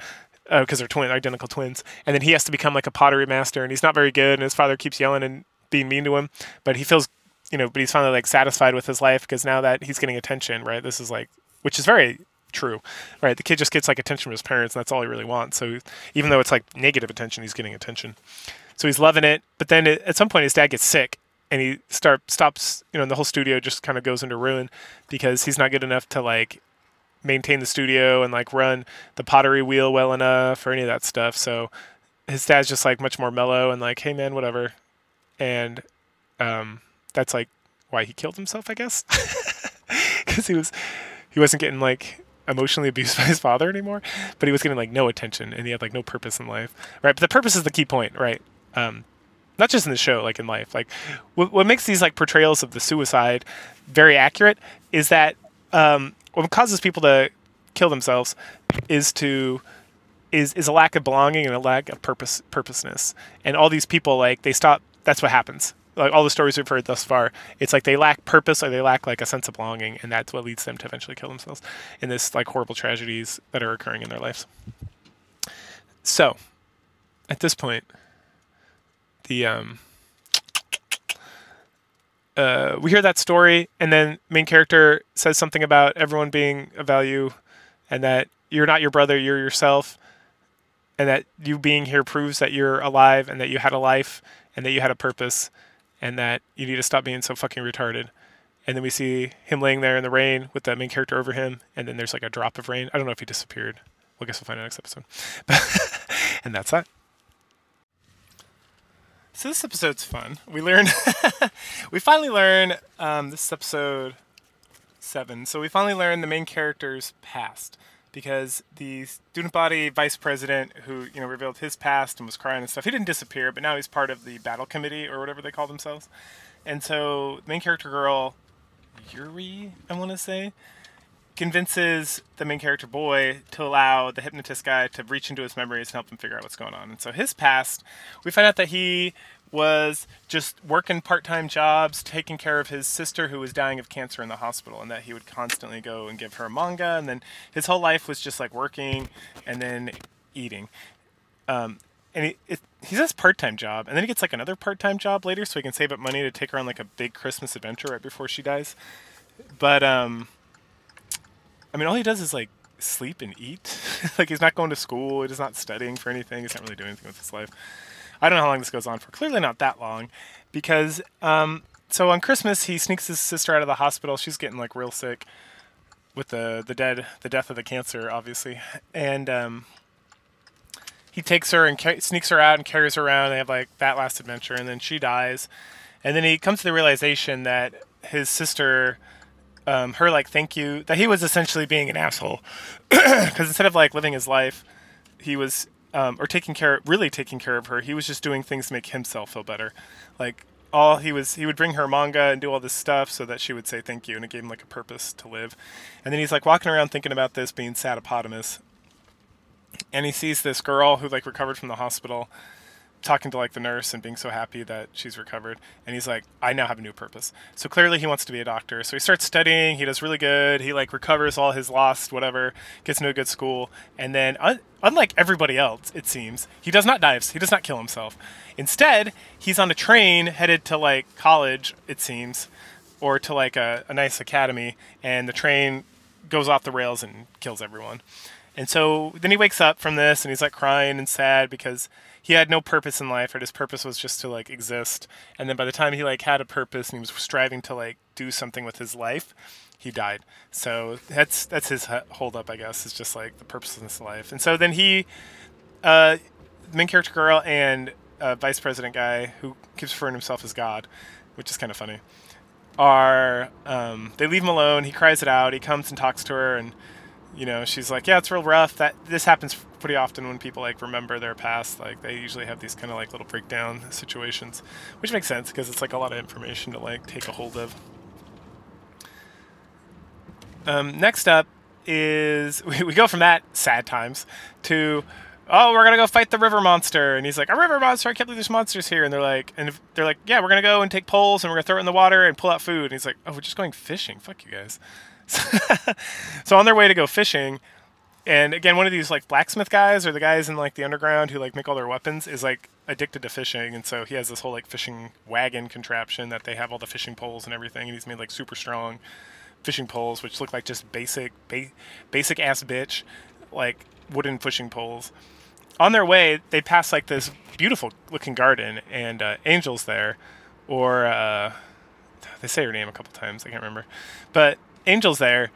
because they're identical twins, and then he has to become like a pottery master, and he's not very good, and his father keeps yelling and being mean to him, but he feels, but he's finally like satisfied with his life because now that he's getting attention, right? This is like, which is very true, right? The kid just gets like attention from his parents, and that's all he really wants. So even though it's like negative attention, he's getting attention. So he's loving it. But then at some point his dad gets sick, and he stops, and the whole studio just kind of goes into ruin because he's not good enough to like maintain the studio and like run the pottery wheel well enough or any of that stuff. So his dad's just like much more mellow and like, "Hey man, whatever." And that's like why he killed himself, I guess, because he wasn't getting like emotionally abused by his father anymore, but he was getting like no attention, and he had like no purpose in life, right? But the purpose is the key point, right? Not just in the show, like in life. Like what makes these like portrayals of the suicide very accurate is that what causes people to kill themselves is a lack of belonging and a lack of purposeness. And all these people, like, they stop. That's what happens. Like all the stories we've heard thus far, it's like they lack purpose or they lack like a sense of belonging, and that's what leads them to eventually kill themselves in this like horrible tragedies that are occurring in their lives. So, at this point, the we hear that story, and then main character says something about everyone being of value, and that you're not your brother, you're yourself, and that you being here proves that you're alive and that you had a life and that you had a purpose, and that you need to stop being so fucking retarded. And then we see him laying there in the rain with the main character over him, and then there's like a drop of rain. I don't know if he disappeared. Well, I guess we'll find out next episode. And that's that. So this episode's fun. We finally learn, this is episode 7, so we finally learn the main character's past, because the student body vice president who, revealed his past and was crying and stuff, he didn't disappear, but now he's part of the battle committee or whatever they call themselves. And so the main character girl, Yuri, I want to say, convinces the main character boy to allow the hypnotist guy to reach into his memories and help him figure out what's going on. And so his past, we find out that he was just working part-time jobs, taking care of his sister who was dying of cancer in the hospital, and that he would constantly go and give her manga, and then his whole life was just like working and then eating. And he says part-time job, and then he gets like another part-time job later so he can save up money to take her on like a big Christmas adventure right before she dies. But all he does is like sleep and eat. Like he's not going to school, he's not studying for anything, he's not really doing anything with his life. I don't know how long this goes on for. Clearly not that long, because so on Christmas he sneaks his sister out of the hospital. She's getting like real sick with the death of the cancer, obviously, and he takes her and sneaks her out and carries her around. They have like that last adventure, and then she dies, and then he comes to the realization that his sister, her like thank you, that he was essentially being an asshole, because instead of like living his life, he was or really taking care of her, he was just doing things to make himself feel better. Like he would bring her manga and do all this stuff so that she would say thank you, and it gave him like a purpose to live. And then he's like walking around thinking about this, being sadapotamus, and he sees this girl who like recovered from the hospital talking to like the nurse and being so happy that she's recovered, and he's like, I now have a new purpose. So clearly he wants to be a doctor, so he starts studying. He does really good. He like recovers all his lost whatever, gets into a good school, and then unlike everybody else, it seems, he does not die. He does not kill himself. Instead, he's on a train headed to like college, it seems, or to like a nice academy, and the train goes off the rails and kills everyone. And so then he wakes up from this, and he's like crying and sad because he had no purpose in life, right? His purpose was just to like exist. And then by the time he like had a purpose and he was striving to like do something with his life, he died. So that's his hold up, I guess. Is just like the purpose of his life. And so then he, main character girl and vice president guy who keeps referring to himself as God, which is kind of funny, are they leave him alone. He cries it out. He comes and talks to her, and you know, she's like, yeah, it's real rough. That this happens pretty often when people like remember their past. Like they usually have these kind of like little breakdown situations, which makes sense because it's like a lot of information to like take a hold of. Next up is we go from that sad times to, oh, we're gonna go fight the river monster, and he's like, a river monster? I can't believe there's monsters here. And they're like, yeah, we're gonna go and take poles and we're gonna throw it in the water and pull out food. And he's like, oh, we're just going fishing. Fuck you guys. So on their way to go fishing, and again, one of these like blacksmith guys or the guys in like the underground who like make all their weapons is like addicted to fishing, and so he has this whole like fishing wagon contraption that they have all the fishing poles and everything, and he's made like super strong fishing poles which look like just basic ass bitch like wooden fishing poles. On their way, they pass like this beautiful looking garden, and Angel's there, or they say her name a couple times, I can't remember, but Angel's there.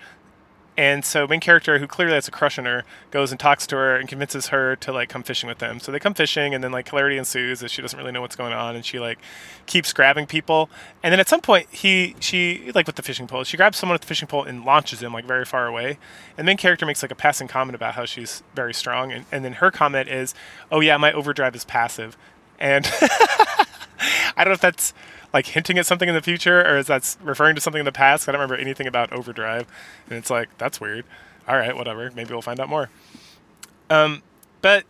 And so main character, who clearly has a crush on her, goes and talks to her and convinces her to like come fishing with them. So they come fishing, and then like hilarity ensues as she doesn't really know what's going on, and she like keeps grabbing people. And then at some point, she like with the fishing pole, she grabs someone with the fishing pole and launches him like very far away. And main character makes like a passing comment about how she's very strong, and then her comment is, "Oh yeah, my overdrive is passive," and I don't know if that's like hinting at something in the future, or is that's referring to something in the past. I don't remember anything about overdrive, and it's like, that's weird. All right, whatever. Maybe we'll find out more. But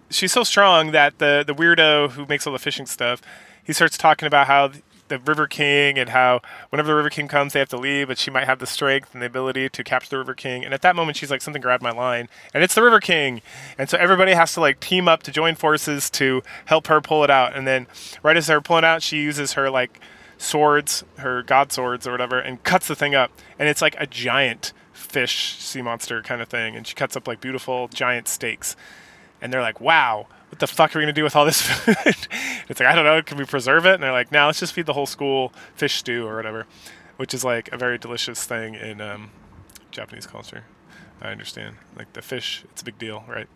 she's so strong that the weirdo who makes all the fishing stuff, he starts talking about how the River King, and how whenever the River King comes, they have to leave, but she might have the strength and the ability to capture the River King. And at that moment, she's like, something grabbed my line, and it's the River King. And so everybody has to like team up to join forces to help her pull it out. And then right as they're pulling out, she uses her like swords, her god swords or whatever, and cuts the thing up. And it's like a giant fish sea monster kind of thing. And she cuts up like beautiful giant steaks. And they're like, wow, what the fuck are we going to do with all this food? It's like, I don't know, can we preserve it? And they're like, no, let's just feed the whole school fish stew or whatever, which is like a very delicious thing in Japanese culture. I understand. Like the fish, it's a big deal, right?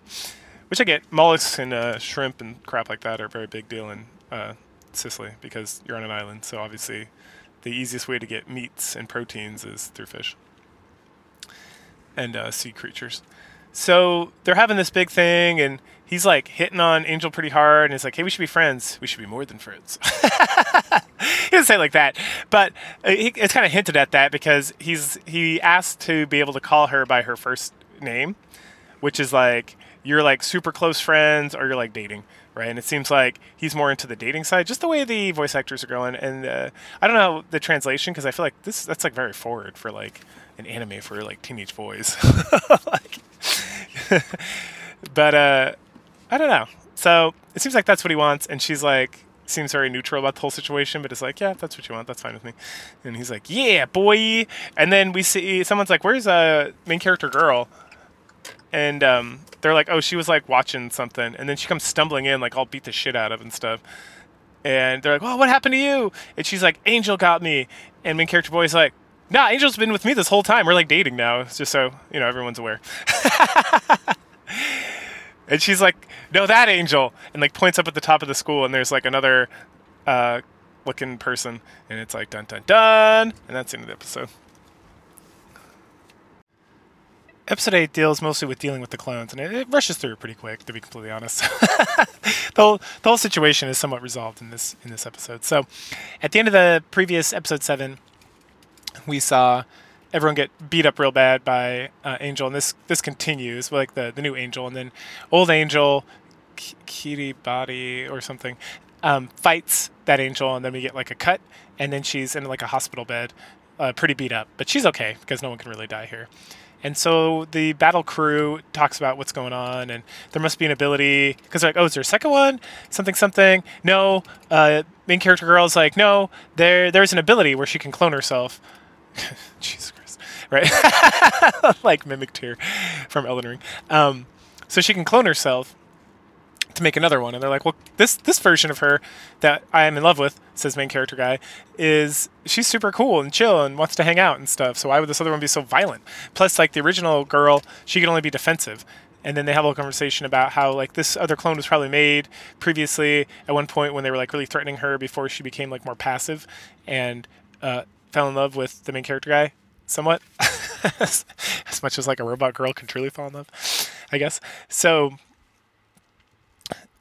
Which I get. Mollusks and shrimp and crap like that are a very big deal in Sicily because you're on an island. So obviously the easiest way to get meats and proteins is through fish and sea creatures. So they're having this big thing, and he's like hitting on Angel pretty hard, and he's like, hey, we should be friends. We should be more than friends. He doesn't say it like that, but it's kind of hinted at that because he asked to be able to call her by her first name, which is like, you're like super close friends or you're like dating, right? And it seems like he's more into the dating side, just the way the voice actors are going. And I don't know the translation, because I feel like that's like very forward for like an anime for like teenage boys. Like, but I don't know. So it seems like that's what he wants, and she's like, seems very neutral about the whole situation, but it's like, yeah, if that's what you want, that's fine with me. And he's like, yeah, boy. And then we see someone's like, where's a main character girl? And they're like, oh, she was like watching something, and then she comes stumbling in, like all beat the shit out of and stuff. And they're like, well, what happened to you? And she's like, Angel got me. And main character boy's like, nah, Angel's been with me this whole time. We're like dating now. It's just so, you know, everyone's aware. And she's like, no, that Angel. And like points up at the top of the school, and there's like another looking person. And it's like, dun, dun, dun. And that's the end of the episode. Episode 8 deals mostly with dealing with the clones, and it rushes through pretty quick, to be completely honest. The whole situation is somewhat resolved in this episode. So, at the end of the previous episode 7, we saw everyone get beat up real bad by Angel, and this continues with like the new Angel, and then old Angel, Kiribati or something, fights that Angel, and then we get like a cut, and then she's in like a hospital bed, pretty beat up, but she's okay because no one can really die here. And so the battle crew talks about what's going on, and there must be an ability, because they're like, oh, is there a second one? Something. No, main character girl's like, no, there's an ability where she can clone herself. Jesus Christ, right? Like mimicked here from Elden Ring. So she can clone herself to to make another one. And they're like, well, this version of her that I am in love with, says main character guy, is she's super cool and chill and wants to hang out and stuff. So why would this other one be so violent? Plus, like, the original girl, she could only be defensive. And then they have a little conversation about how, like, this other clone was probably made previously at one point when they were, like, really threatening her before she became, like, more passive and fell in love with the main character guy somewhat. As much as, like, a robot girl can truly fall in love, I guess. So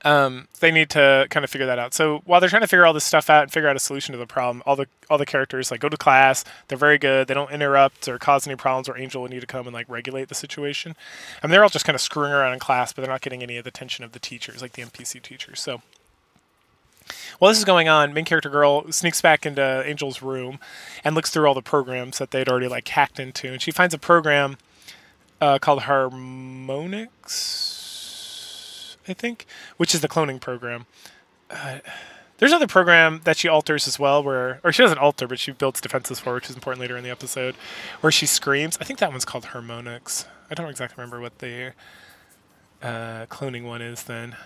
they need to kind of figure that out. So while they're trying to figure all this stuff out and figure out a solution to the problem, all the characters like go to class. They're very good. They don't interrupt or cause any problems where Angel would need to come and like regulate the situation. I mean, they're all just kind of screwing around in class, but they're not getting any of the attention of the teachers, like the NPC teachers. So while this is going on, main character girl sneaks back into Angel's room and looks through all the programs that they'd already like hacked into, and she finds a program called Harmonix, I think, which is the cloning program. There's another program that she alters as well, or she doesn't alter, but she builds defenses for, which is important later in the episode, where she screams. I think that one's called Harmonix. I don't exactly remember what the cloning one is then.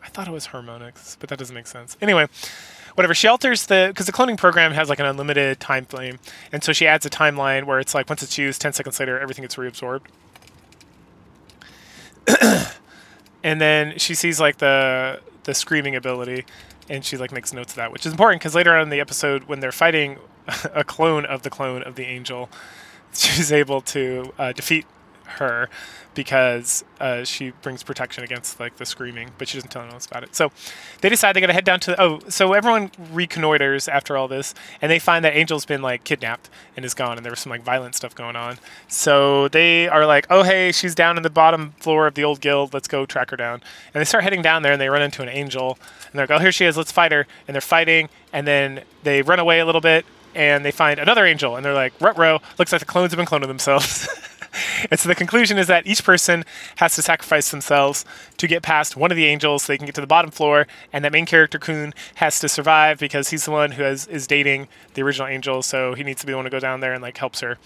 I thought it was Harmonix, but that doesn't make sense. Anyway, whatever. She alters because the cloning program has like an unlimited time frame, and so she adds a timeline where it's like once it's used, 10 seconds later, everything gets reabsorbed. And then she sees like the screaming ability, and she like makes notes of that, which is important because later on in the episode, when they're fighting a clone of the angel, she's able to defeat her because she brings protection against like the screaming, but she doesn't tell anyone else about it. So they decide they gotta head down to so everyone reconnoiters after all this, and they find that Angel's been like kidnapped and is gone, and there was some like violent stuff going on. So they are like, oh hey, she's down in the bottom floor of the old guild, let's go track her down. And they start heading down there, and they run into an angel, and they're like, oh here she is, let's fight her. And they're fighting, and then they run away a little bit, and they find another angel, and they're like, ruh-roh, looks like the clones have been cloning themselves. And so the conclusion is that each person has to sacrifice themselves to get past one of the angels so they can get to the bottom floor, and that main character Kun has to survive because he's the one who is dating the original angel, so he needs to be the one to go down there and like helps her.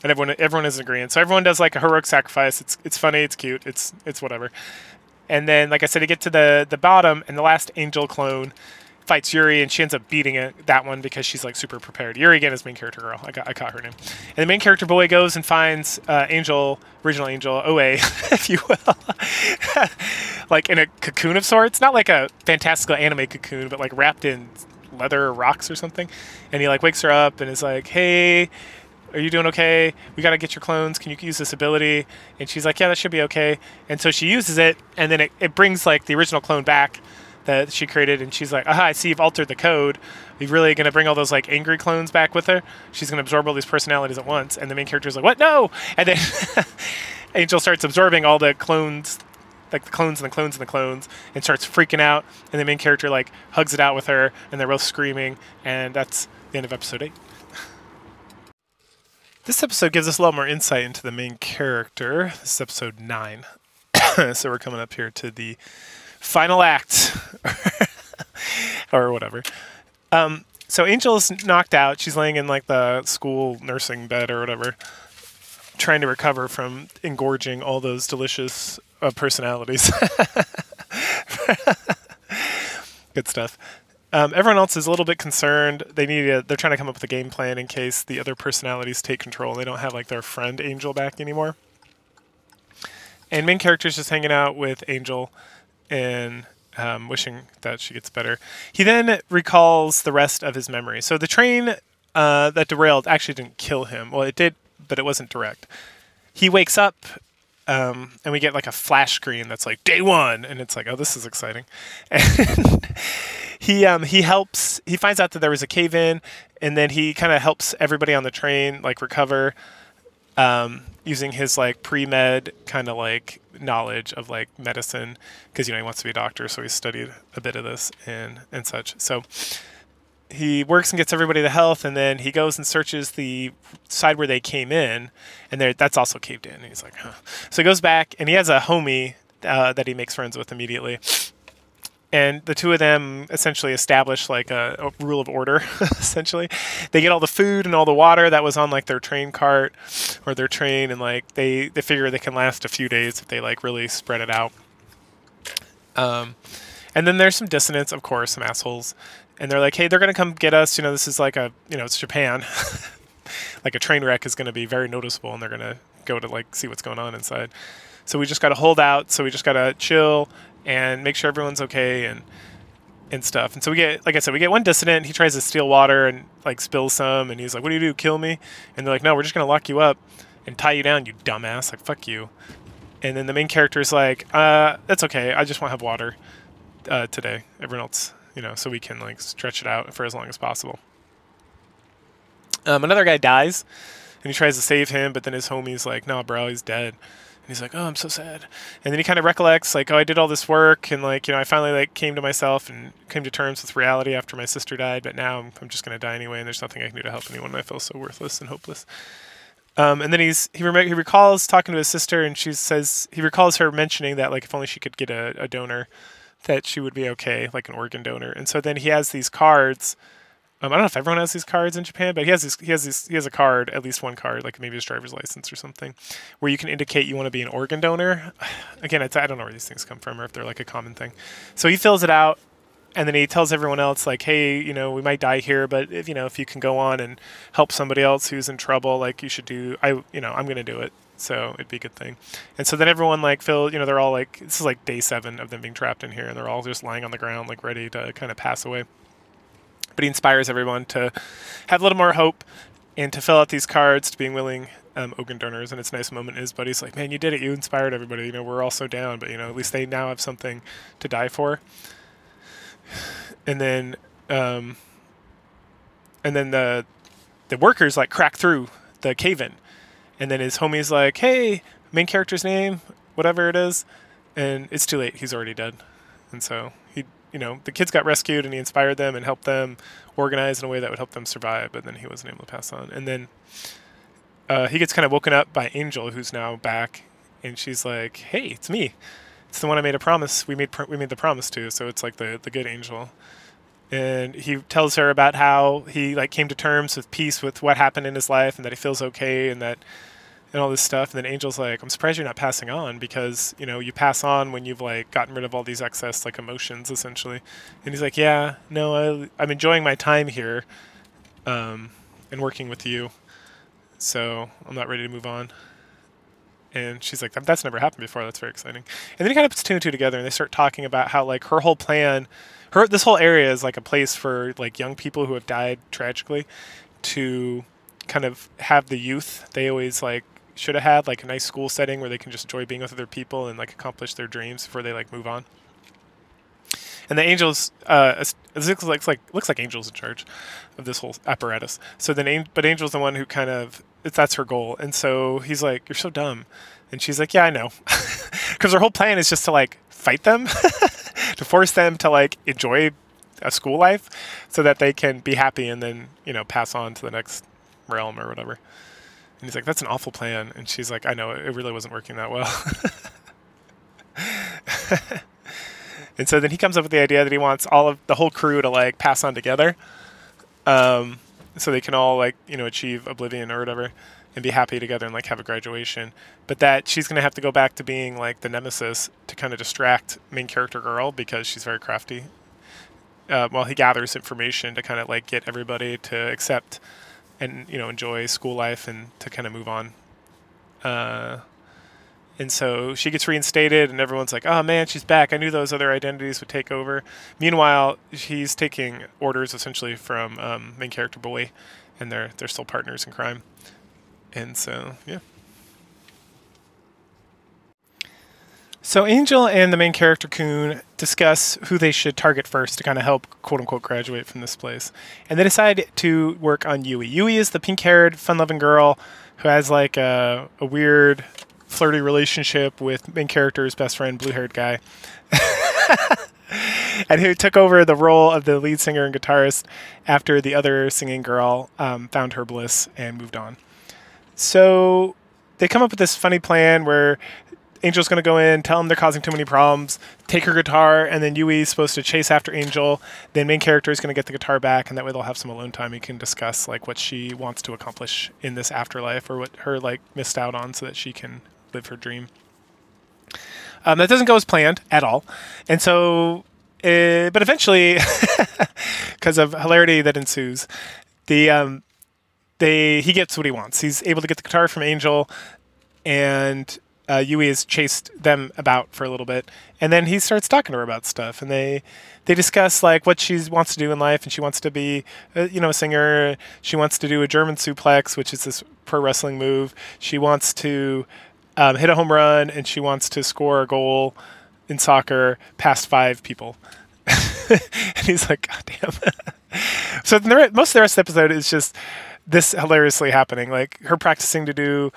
And everyone is in agreement. So everyone does like a heroic sacrifice. It's funny, it's cute, it's whatever. And then, like I said, to get to the bottom, and the last angel clone fights Yuri, and she ends up beating that one because she's like super prepared. Yuri again is main character girl. I caught her name. And the main character boy goes and finds original angel Oe, if you will, like in a cocoon of sorts, not like a fantastical anime cocoon, but like wrapped in leather or rocks or something. And he like wakes her up and is like, hey, are you doing okay? We got to get your clones. Can you use this ability? And she's like, yeah, that should be okay. And so she uses it, and then it brings like the original clone back that she created, and she's like, aha, I see you've altered the code. You're really going to bring all those like angry clones back with her? She's going to absorb all these personalities at once. And the main character's like, what? No! And then Angel starts absorbing all the clones, like the clones and the clones and the clones, and starts freaking out. And the main character like hugs it out with her, and they're both screaming. And that's the end of episode 8. This episode gives us a lot more insight into the main character. This is episode 9. So we're coming up here to the final act or whatever. So Angel's knocked out. She's laying in like the school nursing bed or whatever, trying to recover from engorging all those delicious personalities. Good stuff. Everyone else is a little bit concerned. They're trying to come up with a game plan in case the other personalities take control. They don't have like their friend Angel back anymore. And main character's just hanging out with Angel and wishing that she gets better. He then recalls the rest of his memory. So the train that derailed actually didn't kill him. Well, it did, but it wasn't direct. He wakes up, and we get like a flash screen that's like, day 1, and it's like, oh, this is exciting. And he finds out that there was a cave-in, and then he kind of helps everybody on the train like recover, using his like pre-med kind of like knowledge of like medicine, because he wants to be a doctor, so he studied a bit of this and such. So he works and gets everybody to health, and then he goes and searches the side where they came in, and that's also caved in. And he's like, huh. So he goes back, and he has a homie that he makes friends with immediately. And the two of them essentially establish like a rule of order, essentially. They get all the food and all the water that was on like their train cart or their train, and like they figure they can last a few days if they like really spread it out. And then there's some dissonance, of course, some assholes. And they're like, hey, they're going to come get us. This is like it's Japan. Like a train wreck is going to be very noticeable, and they're going to go to like see what's going on inside. So we just got to hold out. So we just got to chill and make sure everyone's okay and stuff. And so we get, like I said, we get one dissident. He tries to steal water and like spills some. And he's like, what do you do? Kill me? And they're like, no, we're just going to lock you up and tie you down, you dumbass. Like, fuck you. And then the main character is like, that's okay. I just want to have water today. Everyone else, so we can like stretch it out for as long as possible. Another guy dies, and he tries to save him, but then his homie's like, no, bro, he's dead. And he's like, oh, I'm so sad. And then he kind of recollects, like, oh, I did all this work, and like, I finally like came to myself and came to terms with reality after my sister died, but now I'm just going to die anyway, and there's nothing I can do to help anyone, and I feel so worthless and hopeless. And then he recalls talking to his sister, and he recalls her mentioning that like if only she could get a donor, that she would be okay, like an organ donor. And so then he has these cards. I don't know if everyone has these cards in Japan, but he has a card, at least one card, like maybe his driver's license or something, where you can indicate you want to be an organ donor. Again, I don't know where these things come from or if they're like a common thing. So he fills it out, and then he tells everyone else like, hey, we might die here, but if you can go on and help somebody else who's in trouble, like you should do. I'm going to do it. So it'd be a good thing. And so then everyone like they're all like, this is like day 7 of them being trapped in here, and they're all just lying on the ground, like ready to kind of pass away. But he inspires everyone to have a little more hope and to fill out these cards to being willing organ donors. And it's a nice moment. His buddy's like, man, you did it. You inspired everybody. We're all so down, but at least they now have something to die for. And then the workers like crack through the cave-in. And then his homie's like, hey, main character's name, whatever it is. And it's too late. He's already dead. And so the kids got rescued, and he inspired them and helped them organize in a way that would help them survive, but then he wasn't able to pass on. And then he gets kind of woken up by Angel, who's now back, and she's like, hey, it's me. It's the one I made a promise. We made the promise to, so it's like the good Angel. And he tells her about how he like came to terms with peace with what happened in his life, and that he feels okay, and all this stuff. And then Angel's like, I'm surprised you're not passing on, because you pass on when you've like gotten rid of all these excess like emotions essentially. And he's like, yeah, no, I'm enjoying my time here and working with you, so I'm not ready to move on. And she's like, that's never happened before. That's very exciting. And then he kind of puts 2 and 2 together, and they start talking about how like her whole plan, this whole area is like a place for like young people who have died tragically to kind of have the youth they always like should have had, like a nice school setting where they can just enjoy being with other people and like accomplish their dreams before they like move on. And the Angels, looks like Angel's in charge of this whole apparatus. So then, but Angel's the one who kind of, that's her goal. And so he's like, you're so dumb. And she's like, yeah, I know. Because her whole plan is just to like fight them, to force them to like enjoy a school life so that they can be happy and then, pass on to the next realm or whatever. And he's like, that's an awful plan. And she's like, I know, it really wasn't working that well. And so then he comes up with the idea that he wants all of the whole crew to like pass on together, so they can all like achieve oblivion or whatever and be happy together and like have a graduation. But that she's gonna have to go back to being like the nemesis to kind of distract main character girl, because she's very crafty. While he gathers information to kind of like get everybody to accept and enjoy school life and to kind of move on. And so she gets reinstated, and everyone's like, oh man, she's back. I knew those other identities would take over. Meanwhile, he's taking orders essentially from main character boy, and they're still partners in crime. And so, yeah. So Angel and the main character Kun discuss who they should target first to kind of help quote-unquote graduate from this place. And they decide to work on Yui. Yui is the pink-haired, fun-loving girl who has like a weird flirty relationship with main character's best friend, blue-haired guy. And who took over the role of the lead singer and guitarist after the other singing girl found her bliss and moved on. So they come up with this funny plan where Angel's going to go in, tell them they're causing too many problems, take her guitar, and then Yui's supposed to chase after Angel. Then main character is going to get the guitar back, and that way they'll have some alone time. He can discuss like what she wants to accomplish in this afterlife, or what her like missed out on, so that she can live her dream. That doesn't go as planned at all. And so But eventually, because of hilarity that ensues, the he gets what he wants. He's able to get the guitar from Angel, and Yui has chased them about for a little bit, and then he starts talking to her about stuff, and they discuss like what she wants to do in life, and she wants to be a singer. She wants to do a German suplex, which is this pro wrestling move. She wants to hit a home run, and she wants to score a goal in soccer past 5 people. And he's like, God damn. So most of the rest of the episode is just this hilariously happening, like her practicing to do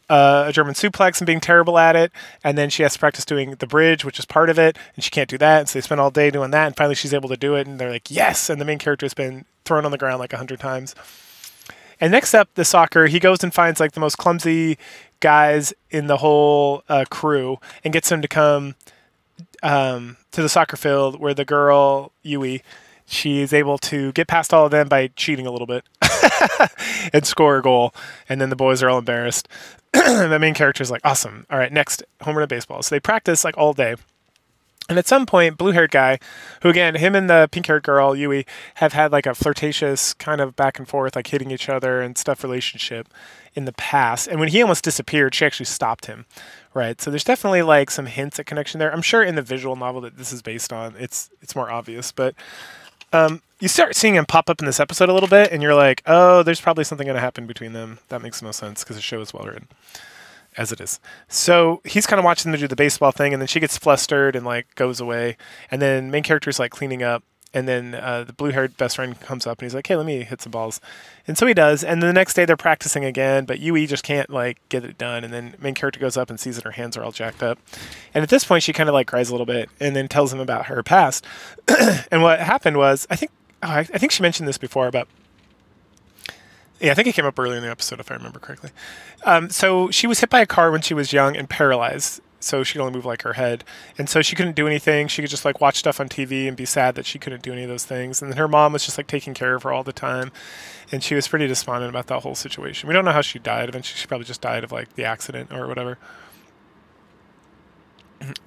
a German suplex and being terrible at it, and then she has to practice doing the bridge, which is part of it, and she can't do that, and so they spend all day doing that, and finally she's able to do it, and they're like, yes, and the main character has been thrown on the ground like 100 times. And next up, the soccer, he goes and finds like the most clumsy guys in the whole crew and gets them to come to the soccer field where the girl, Yui, she is able to get past all of them by cheating a little bit and score a goal. And then the boys are all embarrassed. The main character is like, awesome. All right, next, home run baseball. So they practice like all day. And at some point, blue-haired guy, who again, him and the pink-haired girl, Yui, have had like a flirtatious kind of back and forth, like hitting each other and stuff relationship in the past. And when he almost disappeared, she actually stopped him, right? So there's definitely like some hints at connection there. I'm sure in the visual novel that this is based on, it's more obvious. But you start seeing him pop up in this episode a little bit, and you're like, oh, there's probably something going to happen between them. That makes no sense because the show is well written. As it is. So he's kind of watching them do the baseball thing, and then she gets flustered and like goes away. And then main character's like cleaning up, and then the blue-haired best friend comes up and he's like, hey, let me hit some balls. And so he does. And then the next day they're practicing again, but Yui just can't like get it done. And then main character goes up and sees that her hands are all jacked up. And at this point she kind of like cries a little bit and then tells him about her past. And what happened was, I think she mentioned this before about. Yeah, I think it came up earlier in the episode, if I remember correctly. So she was hit by a car when she was young and paralyzed, so she could only move like her head. And so she couldn't do anything. She could just like watch stuff on TV and be sad that she couldn't do any of those things. And then her mom was just like taking care of her all the time. And she was pretty despondent about that whole situation. We don't know how she died. Eventually, she probably just died of like the accident or whatever.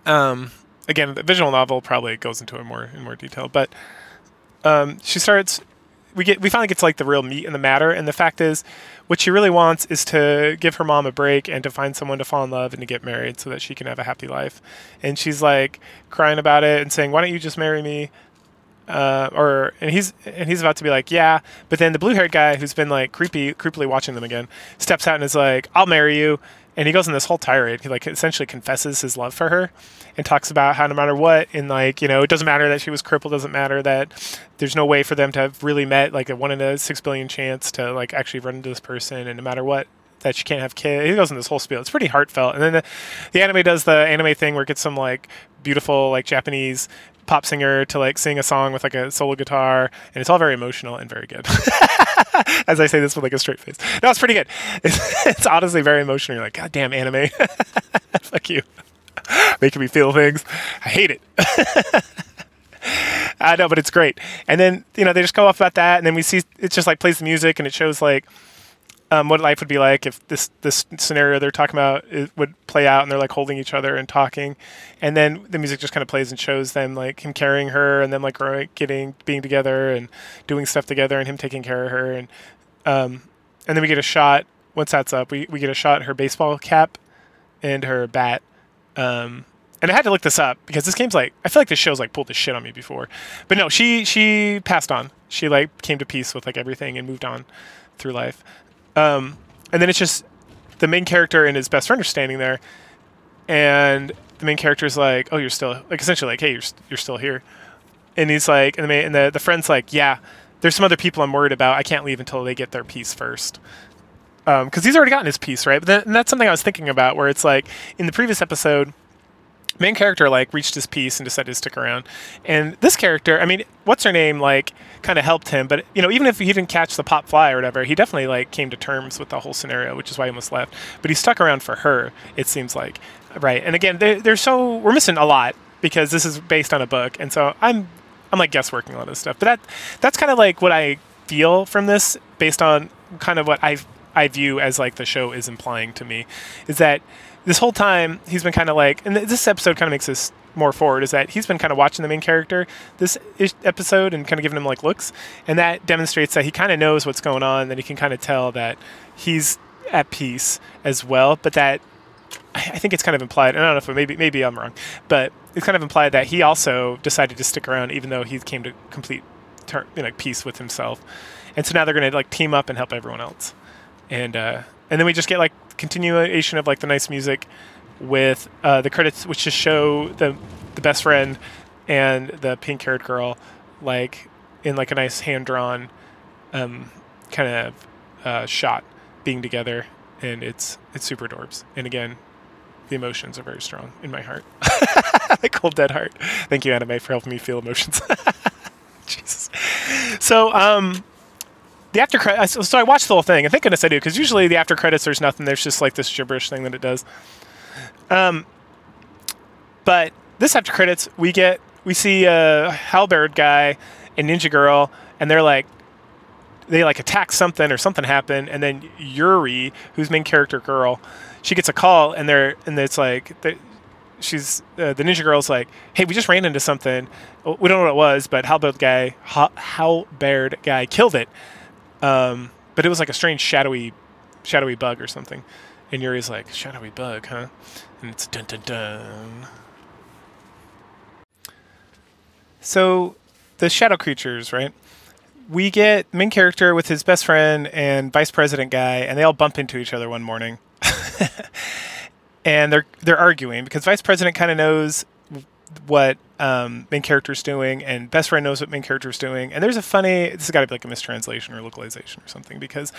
Again, the visual novel probably goes into it in more detail. But she starts... We finally get to like the real meat and the matter, and the fact is, what she really wants is to give her mom a break and to find someone to fall in love and to get married so that she can have a happy life. And she's like crying about it and saying, "Why don't you just marry me?" And he's about to be like, "Yeah," but then the blue-haired guy who's been like creepily watching them again steps out and is like, "I'll marry you." And he goes in this whole tirade. He like essentially confesses his love for her and talks about how no matter what, and like, it doesn't matter that she was crippled, doesn't matter that there's no way for them to have really met, like a 1 in a 6 billion chance to like actually run into this person, and no matter what, that she can't have kids. He goes in this whole spiel. It's pretty heartfelt. And then the anime does the anime thing where it gets some like beautiful like Japanese pop singer to like sing a song with like a solo guitar, and it's all very emotional and very good. As I say this with like a straight face. No, it's pretty good. It's honestly very emotional. You're like, God damn anime. Fuck you. Making me feel things. I hate it. I know, but it's great. And then, they just go off about that, and then we see, it just like plays the music, and it shows like what life would be like if this scenario they're talking about would play out, and they're like holding each other and talking. And then the music just kind of plays and shows them like him carrying her, and them like being together and doing stuff together, and him taking care of her. And then we get a shot. Once that's up, we get a shot at her baseball cap and her bat. And I had to look this up because this game's like, I feel like this show's like pulled this shit on me before, but no, she passed on. She like came to peace with like everything and moved on through life. And then it's just the main character and his best friend are standing there, and the main character is like, "Oh, you're still like essentially like, hey, you're still here," and he's like, and the friend's like, "Yeah, there's some other people I'm worried about. I can't leave until they get their peace first." Because he's already gotten his piece, right? But and that's something I was thinking about, where it's like in the previous episode, main character like reached his piece and decided to stick around, and this character, I mean, what's her name, like kind of helped him, but even if he didn't catch the pop fly or whatever, he definitely like came to terms with the whole scenario, which is why he almost left. But he stuck around for her, it seems like, right? And again, we're missing a lot because this is based on a book, and so I'm like guessworking a lot of this stuff. But that's kind of like what I feel from this, based on kind of what I view as like the show is implying to me, is that this whole time he's been kind of like, and this episode kind of makes this more forward, is that he's been kind of watching the main character this episode and kind of giving him like looks, and that demonstrates that he kind of knows what's going on, that he can kind of tell that he's at peace as well, but that I think it's kind of implied, and I don't know if maybe I'm wrong, but it's kind of implied that he also decided to stick around even though he came to complete peace with himself, and so now they're going to like team up and help everyone else, and then we just get like continuation of like the nice music with the credits, which just show the best friend and the pink-haired girl like in like a nice hand-drawn kind of shot being together, and it's super adorbs. And again, the emotions are very strong in my heart. My cold dead heart. Thank you, anime, for helping me feel emotions. Jesus. So the after credits. So I watched the whole thing, and thank goodness I do, because usually the after credits there's nothing. There's just like this gibberish thing that it does. But this after credits, we see a halberd guy and ninja girl, and they attack something or something happened, and then Yuri, who's main character girl, she gets a call, and it's like she's the ninja girl's like, hey, we just ran into something. We don't know what it was, but halberd guy killed it. But it was like a strange shadowy bug or something. And Yuri's like, shadowy bug, huh? And it's dun dun dun. So the shadow creatures, right? We get main character with his best friend and vice president guy, and they all bump into each other one morning. And they're arguing because vice president kind of knows what main character's doing, and best friend knows what main character's doing. And there's this has got to be like a mistranslation or localization or something, because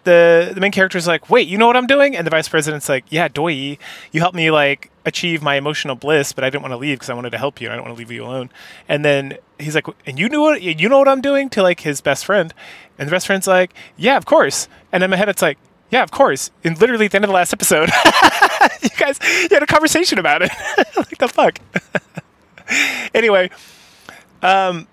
the main character's like, wait, you know what I'm doing? And the vice president's like, yeah, doi, you helped me like achieve my emotional bliss, but I didn't want to leave because I wanted to help you and I don't want to leave you alone. And then he's like, and you know what I'm doing, to like his best friend? And the best friend's like, yeah, of course. And in my head it's like, yeah, of course. And literally at the end of the last episode, you had a conversation about it. Like the fuck. Anyway, the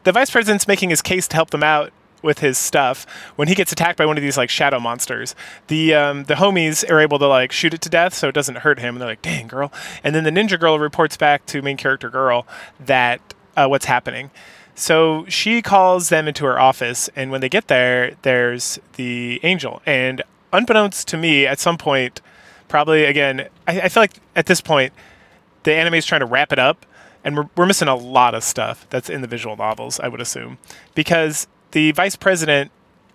vice president's making his case to help them out with his stuff when he gets attacked by one of these like shadow monsters. The homies are able to like shoot it to death so it doesn't hurt him, and they're like, dang, girl. And then the ninja girl reports back to main character girl that what's happening. So she calls them into her office, and when they get there, there's the angel. And unbeknownst to me, at some point, probably, again, I feel like at this point, the anime is trying to wrap it up, and we're missing a lot of stuff that's in the visual novels, I would assume. Because the vice president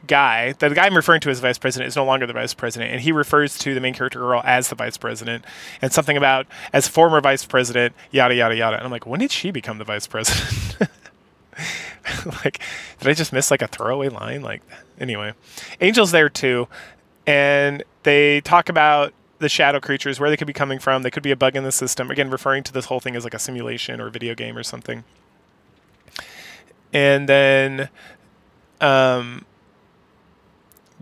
guy, the guy I'm referring to as vice president, is no longer the vice president, and he refers to the main character girl as the vice president, and something about, as former vice president, yada, yada, yada. And I'm like, when did she become the vice president? Like, did I just miss like a throwaway line? Like, anyway, Angel's there too, and they talk about the shadow creatures, where they could be coming from. They could be a bug in the system. Again, referring to this whole thing as like a simulation or a video game or something. And then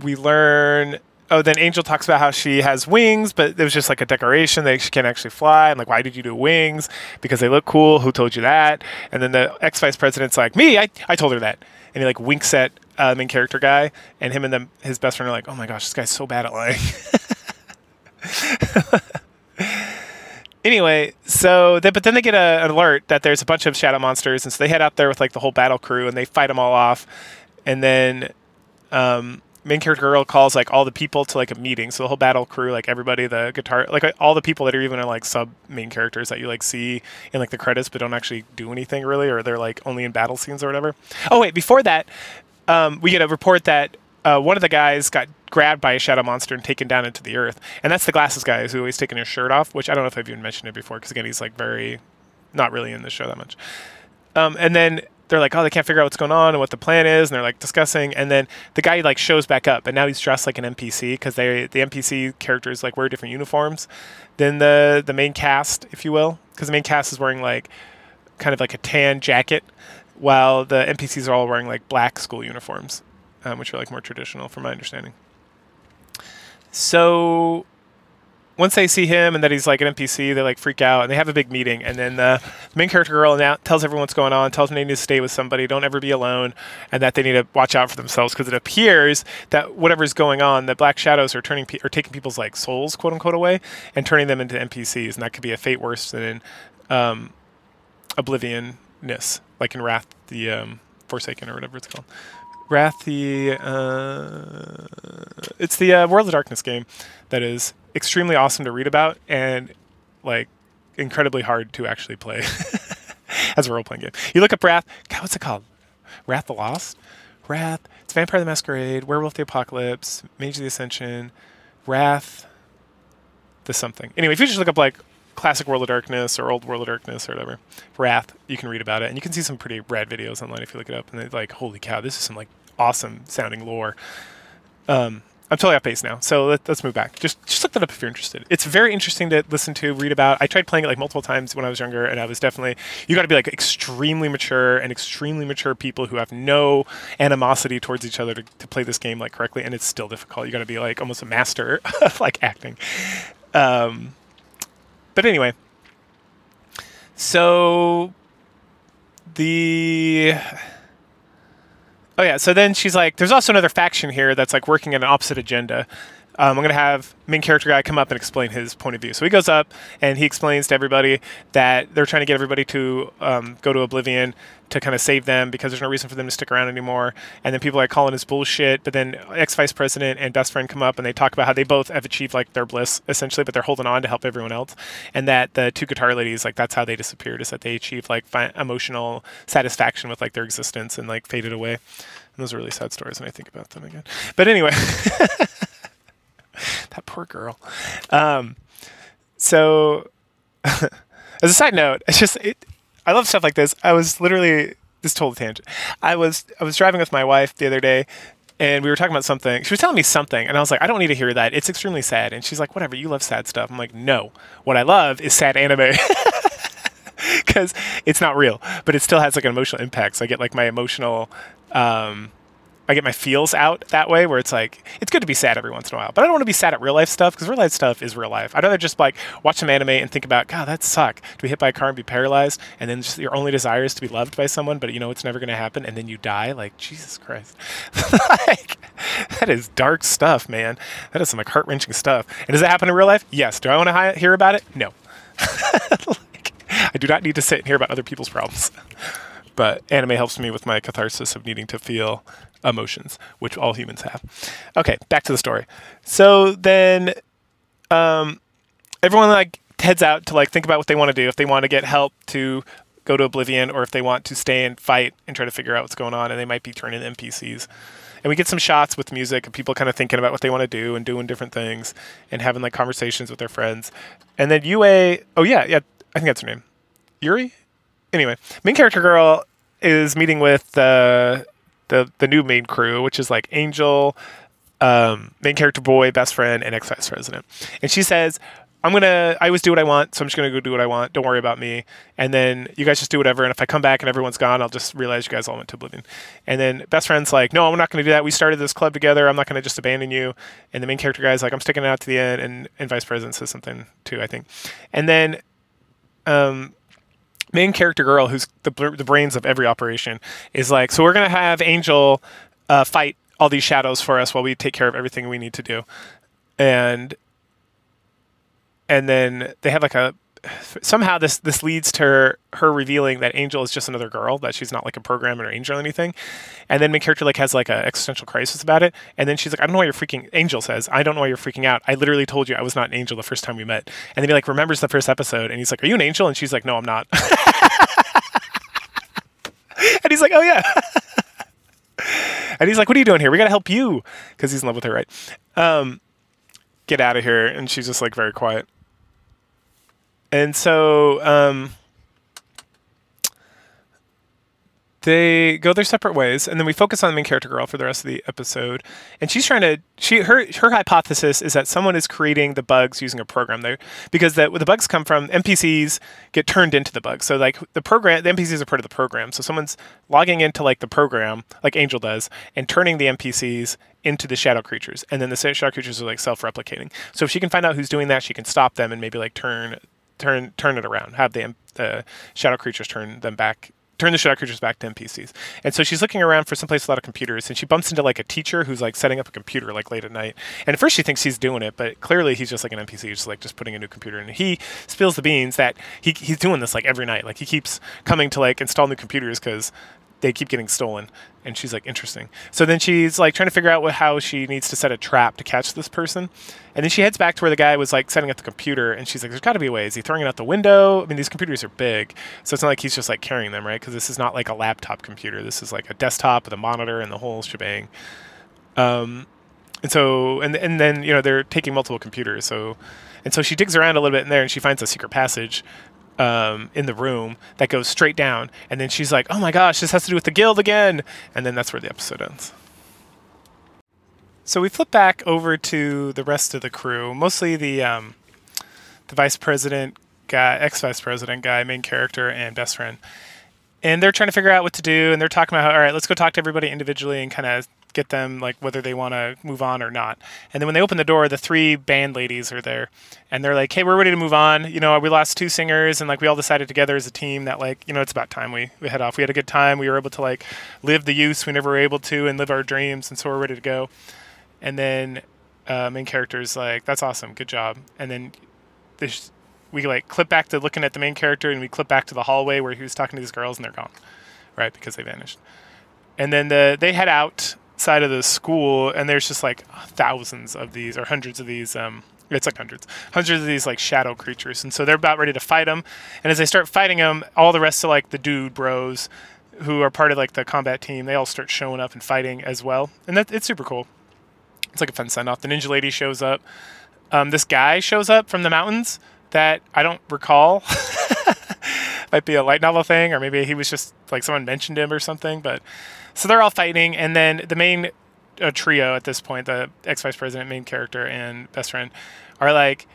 we learn. Oh, then Angel talks about how she has wings, but it was just like a decoration. She can't actually fly. I'm like, why did you do wings? Because they look cool. Who told you that? And then the ex-vice president's like, me, I told her that. And he like winks at the main character guy, and him and his best friend are like, oh my gosh, this guy's so bad at lying. Anyway, but then they get an alert that there's a bunch of shadow monsters, and so they head out there with like the whole battle crew, and they fight them all off. And then main character girl calls like all the people to like a meeting. So the whole battle crew, like everybody, the guitar, like all the people that are even like sub main characters that you like see in like the credits but don't actually do anything really, or they're like only in battle scenes or whatever. Oh wait, before that, we get a report that one of the guys got grabbed by a shadow monster and taken down into the earth, and that's the glasses guy who's always taking his shirt off, which I don't know if I've even mentioned it before, because again, he's like very not really in the show that much. And then they're like, oh, they can't figure out what's going on and what the plan is, and they're like discussing, and then the guy like shows back up, and now he's dressed like an NPC, because the NPC characters like wear different uniforms than the main cast, if you will, because the main cast is wearing like kind of like a tan jacket, while the NPCs are all wearing like black school uniforms, which are like more traditional from my understanding. So once they see him and that he's like an NPC, they like freak out and they have a big meeting. And then the main character girl now tells everyone what's going on, tells them they need to stay with somebody, don't ever be alone, and that they need to watch out for themselves because it appears that whatever's going on, the black shadows are taking people's like souls, quote unquote, away and turning them into NPCs, and that could be a fate worse than in Oblivionness, like in Wrath the Forsaken or whatever it's called. Wrath the it's the World of Darkness game that is extremely awesome to read about and like incredibly hard to actually play as a role-playing game. You look up Wrath. God, what's it called? Wrath the Lost? Wrath. It's Vampire the Masquerade, Werewolf the Apocalypse, Mage of the Ascension, Wrath the something. Anyway, if you just look up like classic World of Darkness or old World of Darkness or whatever, Wrath, you can read about it, and you can see some pretty rad videos online if you look it up, and they're like, holy cow, this is some like awesome sounding lore. I'm totally off base now, so let's move back. Just look that up if you're interested. It's very interesting to listen to, read about. I tried playing it like multiple times when I was younger, and I was definitely, you got to be like extremely mature and extremely mature people who have no animosity towards each other to play this game like correctly, and it's still difficult. You got to be like almost a master of like acting. But anyway, so so then she's like, there's also another faction here that's like working on an opposite agenda. I'm going to have main character guy come up and explain his point of view. So he goes up and he explains to everybody that they're trying to get everybody to go to Oblivion to kind of save them because there's no reason for them to stick around anymore. And then people are calling his bullshit. But then ex-vice president and best friend come up and they talk about how they both have achieved like their bliss essentially, but they're holding on to help everyone else. And that the two guitar ladies, like that's how they disappeared, is that they achieved like emotional satisfaction with like their existence and like faded away. And those are really sad stories when I think about them again. But anyway. That poor girl. So, as a side note, it's just I love stuff like this. I was literally this total tangent. I was driving with my wife the other day, and we were talking about something. She was telling me something, and I was like, I don't need to hear that. It's extremely sad. And she's like, whatever, you love sad stuff. I'm like, no, what I love is sad anime. Because it's not real, but it still has like an emotional impact. So I get like my emotional. I get my feels out that way where it's like, it's good to be sad every once in a while, but I don't want to be sad at real life stuff because real life stuff is real life. I'd rather just like watch some anime and think about, God, that suck. To be hit by a car and be paralyzed and then just your only desire is to be loved by someone, but you know it's never going to happen and then you die. Like, Jesus Christ. Like, that is dark stuff, man. That is some like heart-wrenching stuff. And does that happen in real life? Yes. Do I want to hear about it? No. Like, I do not need to sit and hear about other people's problems. But anime helps me with my catharsis of needing to feel emotions, which all humans have. Okay, back to the story. So then everyone like heads out to like think about what they want to do, if they want to get help to go to Oblivion or if they want to stay and fight and try to figure out what's going on, and they might be turning NPCs. And we get some shots with music of people kind of thinking about what they want to do and doing different things and having like conversations with their friends. And then Yue, I think that's her name. Yuri? Anyway, main character girl is meeting with the new main crew, which is like Angel, main character boy, best friend, and ex-vice president. And she says, I always do what I want, so I'm just going to go do what I want. Don't worry about me. And then you guys just do whatever. And if I come back and everyone's gone, I'll just realize you guys all went to Oblivion. And then best friend's like, no, I'm not going to do that. We started this club together. I'm not going to just abandon you. And the main character guy's like, I'm sticking it out to the end. And vice president says something too, I think. And then main character girl, who's the brains of every operation, is like, so we're going to have Angel fight all these shadows for us while we take care of everything we need to do. And then they have like somehow this leads to her revealing that Angel is just another girl, that she's not like a program or angel or anything. And then main character like has like an existential crisis about it. And then she's like, I don't know why you're freaking, Angel says, I don't know why you're freaking out. I literally told you I was not an angel the first time we met. And then he like remembers the first episode and he's like, are you an angel? And she's like, no, I'm not. And he's like, oh yeah. And he's like, what are you doing here? We got to help you. Because he's in love with her, right? Get out of here. And she's just like very quiet. And so they go their separate ways, and then we focus on the main character girl for the rest of the episode. And she's trying to her hypothesis is that someone is creating the bugs using a program there, because where the bugs come from, NPCs get turned into the bugs. So like the NPCs are part of the program. So someone's logging into like the program, like Angel does, and turning the NPCs into the shadow creatures, and then the shadow creatures are like self-replicating. So if she can find out who's doing that, she can stop them and maybe like turn it around, have the shadow creatures turn the shadow creatures back to NPCs. And so she's looking around for someplace with a lot of computers, and she bumps into like a teacher who's like setting up a computer like late at night. And at first she thinks he's doing it, but clearly he's just like an NPC, just putting a new computer in. And he spills the beans that he's doing this like every night. Like he keeps coming to like install new computers because they keep getting stolen. And she's like, interesting. So then she's like trying to figure out how she needs to set a trap to catch this person. And then she heads back to where the guy was like setting up the computer, and she's like, there's got to be a way. Is he throwing it out the window? I mean, these computers are big, so it's not like he's just like carrying them, right? Because this is not like a laptop computer. This is like a desktop with a monitor and the whole shebang. And then they're taking multiple computers. So she digs around a little bit in there, and she finds a secret passage in the room that goes straight down. And then she's like, oh my gosh, this has to do with the guild again. And then that's where the episode ends. So we flip back over to the rest of the crew, mostly the vice president guy, ex-vice president guy, main character, and best friend. And they're trying to figure out what to do, and they're talking about how, all right, let's go talk to everybody individually and kind of get them like whether they want to move on or not. And then when they open the door, the 3 band ladies are there, and they're like, hey, we're ready to move on. We lost 2 singers, and like we all decided together as a team that like, it's about time we head off. We had a good time. We were able to like live the youth we never were able to, and live our dreams, and so we're ready to go. And then main character's like, that's awesome, good job. And then we like clip back to looking at the main character, and we clip back to the hallway where he was talking to these girls, and they're gone, right? Because they vanished. And then they head outside of the school, and there's just like thousands of these, or hundreds of these, it's like hundreds of these like shadow creatures. And so they're about ready to fight them. And as they start fighting them, all the rest of like the dude bros who are part of like the combat team, they all start showing up and fighting as well. And it's super cool. It's like a fun send-off. The ninja lady shows up. This guy shows up from the mountains that I don't recall. Might be a light novel thing, or maybe he was just like someone mentioned him or something. But so they're all fighting, and then the main trio at this point, the ex-vice president, main character, and best friend, are like,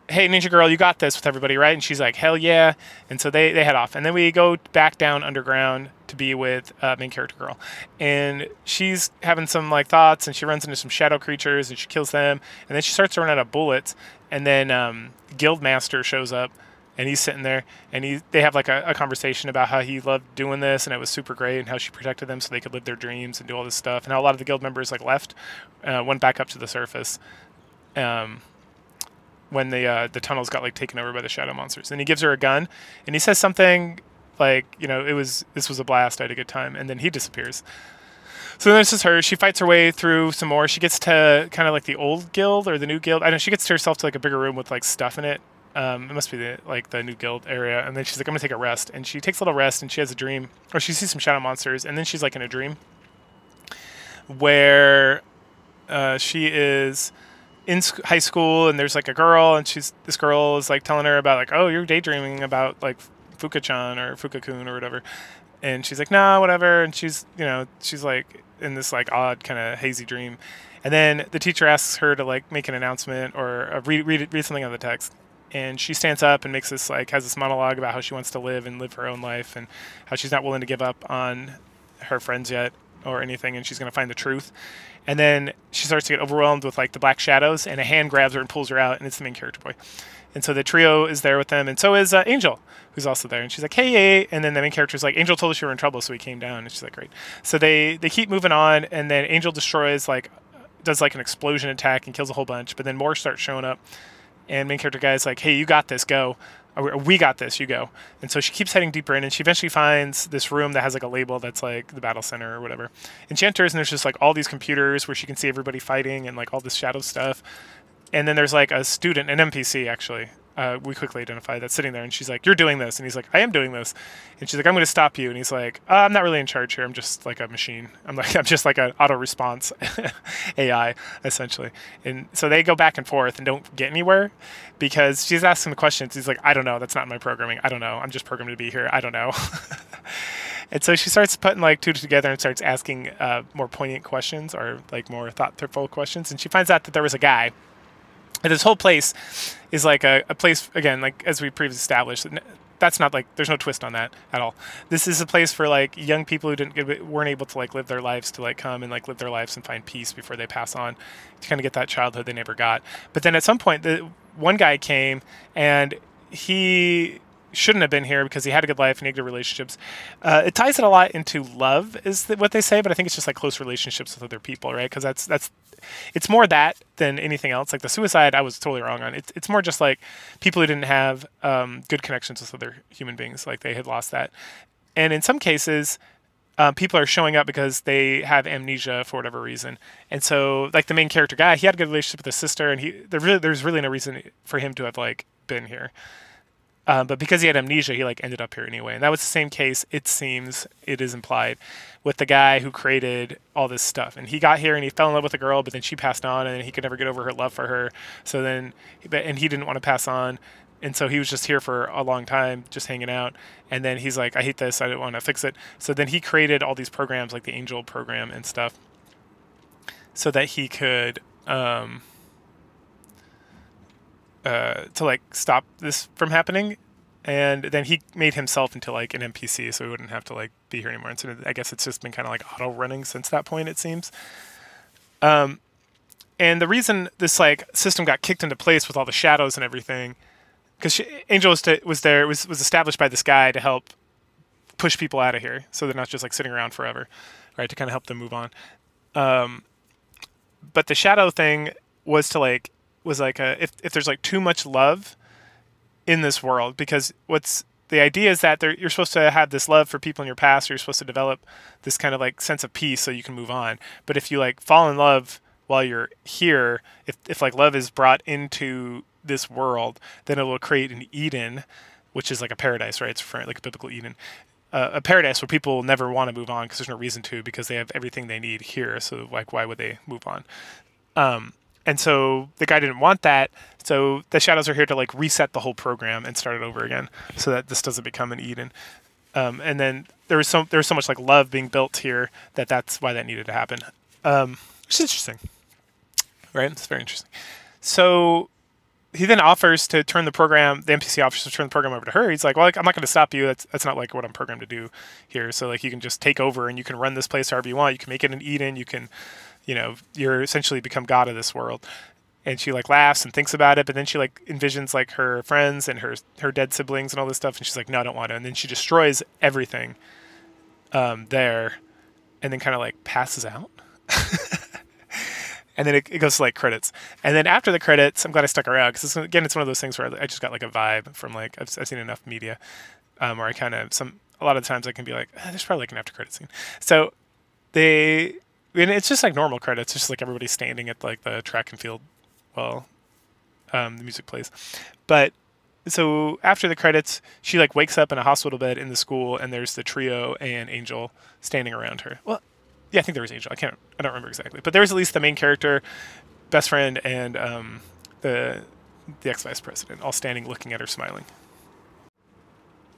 hey, Ninja Girl, you got this with everybody, right? And she's like, hell yeah. And so they head off. And then we go back down underground to be with main character girl. And she's having some like thoughts, and she runs into some shadow creatures, and she kills them. And then she starts to run out of bullets. And then Guildmaster shows up, and he's sitting there, and they have like a conversation about how he loved doing this, and it was super great, and how she protected them so they could live their dreams and do all this stuff, and how a lot of the guild members like left, went back up to the surface. When the tunnels got like taken over by the shadow monsters. And he gives her a gun, and he says something like, this was a blast, I had a good time, and then he disappears. So then this is her. She fights her way through some more. She gets to kind of like the old guild or the new guild. I don't know, she gets to herself to like a bigger room with like stuff in it. It must be the new guild area. And then she's like, I'm gonna take a rest. And she takes a little rest, and she has a dream, or she sees some shadow monsters, and then she's like in a dream where she is in high school, and there's like a girl, and this girl is like telling her about like, oh, you're daydreaming about like Fuka-chan or Fuka-kun or whatever. And she's like, nah, whatever. And she's like in this like odd kind of hazy dream. And then the teacher asks her to like make an announcement or read something on the text. And she stands up and makes this like, has this monologue about how she wants to live her own life, and how she's not willing to give up on her friends yet or anything, and she's going to find the truth. And then she starts to get overwhelmed with like the black shadows, and a hand grabs her and pulls her out, and it's the main character boy. And so the trio is there with them, and so is Angel, who's also there. And she's like, hey. And then the main character's like, Angel told us you were in trouble, so he came down. And she's like, great. So they keep moving on, and then Angel does like an explosion attack and kills a whole bunch, but then more start showing up. And main character guy's like, hey, you got this, go. Or, we got this, you go. And so she keeps heading deeper in, and she eventually finds this room that has like a label that's like the battle center or whatever. And she enters, and there's just like all these computers where she can see everybody fighting and like all this shadow stuff. And then there's like a student, an NPC actually, we quickly identify, that's sitting there, and she's like, you're doing this. And he's like, I am doing this. And she's like, I'm going to stop you. And he's like, I'm not really in charge here. I'm just like a machine. I'm just like an auto response AI, essentially. And so they go back and forth and don't get anywhere, because she's asking the questions. He's like, I don't know. That's not my programming. I don't know. I'm just programmed to be here. I don't know. And so she starts putting like two together and starts asking more poignant questions or like more thoughtful questions. And she finds out that there was a guy. And this whole place is like a place, again, like as we previously established, that's not like, there's no twist on that at all. This is a place for like young people who weren't able to like live their lives to like come and like live their lives and find peace before they pass on, to kind of get that childhood they never got. But then at some point, the one guy came and he shouldn't have been here because he had a good life and he had good relationships. It ties it a lot into love, is what they say, but I think it's just like close relationships with other people, right? Because it's more that than anything else. Like the suicide, I was totally wrong on. It's more just like people who didn't have good connections with other human beings, like they had lost that. And in some cases, people are showing up because they have amnesia for whatever reason. And so, like the main character guy, he had a good relationship with his sister, and there's really no reason for him to have like been here. But because he had amnesia, he like ended up here anyway. And that was the same case, it seems, it is implied, with the guy who created all this stuff. And he got here and he fell in love with a girl, but then she passed on and he could never get over her love for her. So then, and he didn't want to pass on. And so he was just here for a long time, just hanging out. And then he's like, I hate this, I don't want to fix it. So then he created all these programs, like the Angel program and stuff, so that he could, to like stop this from happening. And then he made himself into like an NPC, so he wouldn't have to like be here anymore. And so I guess it's just been kind of like auto running since that point, it seems. And the reason this like system got kicked into place with all the shadows and everything, because Angel was established by this guy to help push people out of here, so they're not just like sitting around forever, right? To kind of help them move on. But the shadow thing was if there's like too much love in this world, because the idea is that you're supposed to have this love for people in your past, or you're supposed to develop this kind of like sense of peace so you can move on. But if you like fall in love while you're here, if like love is brought into this world, then it will create an Eden, which is like a paradise, right? It's for like a biblical Eden, a paradise where people never want to move on because there's no reason to, because they have everything they need here. So like, why would they move on? And so the guy didn't want that. So the shadows are here to like reset the whole program and start it over again, so that this doesn't become an Eden. And then there was so much like love being built here that's why that needed to happen. Which is interesting, right? It's very interesting. So he then offers to turn the NPC offers to turn the program over to her. He's like, well, I'm not going to stop you. That's not like what I'm programmed to do here. So like, you can just take over and you can run this place however you want. You can make it an Eden. You can, you're essentially become God of this world. And she like laughs and thinks about it, but then she like envisions like her friends and her dead siblings and all this stuff. And she's like, no, I don't want to. And then she destroys everything there, and then kind of like passes out. And then it goes to like credits. And then after the credits, I'm glad I stuck around, because again, it's one of those things where I just got like a vibe from like, I've seen enough media where I kind of, a lot of the times I can be like, there's probably like an after credit scene. So and it's just like normal credits. It's just like everybody standing at like the track and field while the music plays. But so after the credits, she like wakes up in a hospital bed in the school, and there's the trio and Angel standing around her. Well, yeah, I think there was Angel. I don't remember exactly, but there was at least the main character, best friend, and the ex-vice president all standing, looking at her, smiling.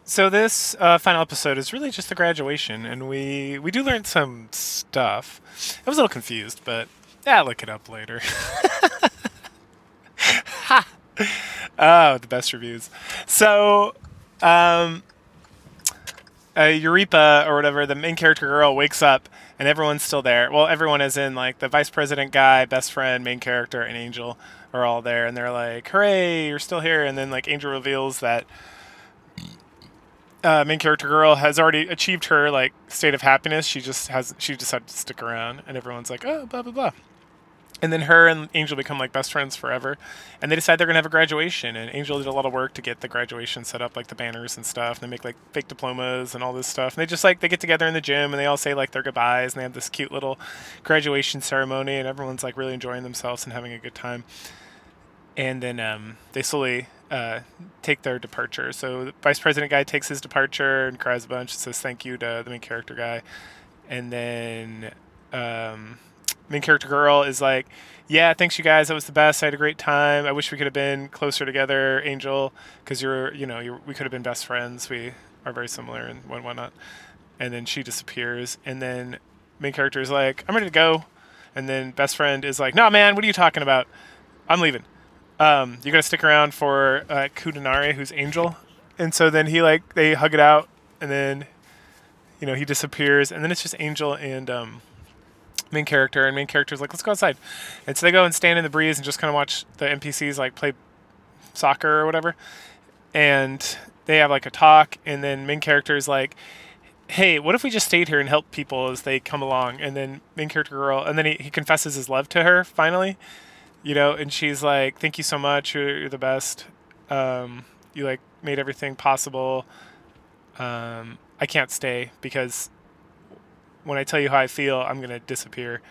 So this final episode is really just the graduation, and we do learn some stuff. I was a little confused, but yeah, I'll look it up later. Oh, the best reviews. So, Eureka, or whatever, the main character girl, wakes up and everyone's still there. Well, everyone is in, like, the vice president guy, best friend, main character, and Angel are all there, and they're like, hooray, you're still here. And then like Angel reveals that main character girl has already achieved her like state of happiness. She decided to stick around, and everyone's like, oh, blah blah blah. And then her and Angel become like best friends forever, and they decide they're gonna have a graduation. And Angel did a lot of work to get the graduation set up, like the banners and stuff. And they make like fake diplomas and all this stuff. And they just like they get together in the gym and they all say like their goodbyes, and they have this cute little graduation ceremony, and everyone's like really enjoying themselves and having a good time. And then they slowly take their departure. So the vice president guy takes his departure and cries a bunch and says thank you to the main character guy. And then main character girl is like, yeah, thanks you guys, that was the best, I had a great time, I wish we could have been closer together, Angel, because we could have been best friends, we are very similar and whatnot. and then she disappears, and then main character is like, I'm ready to go, and then best friend is like, no man, what are you talking about? I'm leaving. You're gonna stick around for Kudenari, who's Angel, and so then they hug it out, and then he disappears, and then it's just Angel and main character, and main character's like, let's go outside, and so they go and stand in the breeze and just kind of watch the NPCs like play soccer or whatever, and they have like a talk, and then main character is like, hey, what if we just stayed here and helped people as they come along? And then main character girl, and then he confesses his love to her finally, and she's like, thank you so much, you're the best, you like made everything possible, I can't stay because when I tell you how I feel, I'm gonna disappear.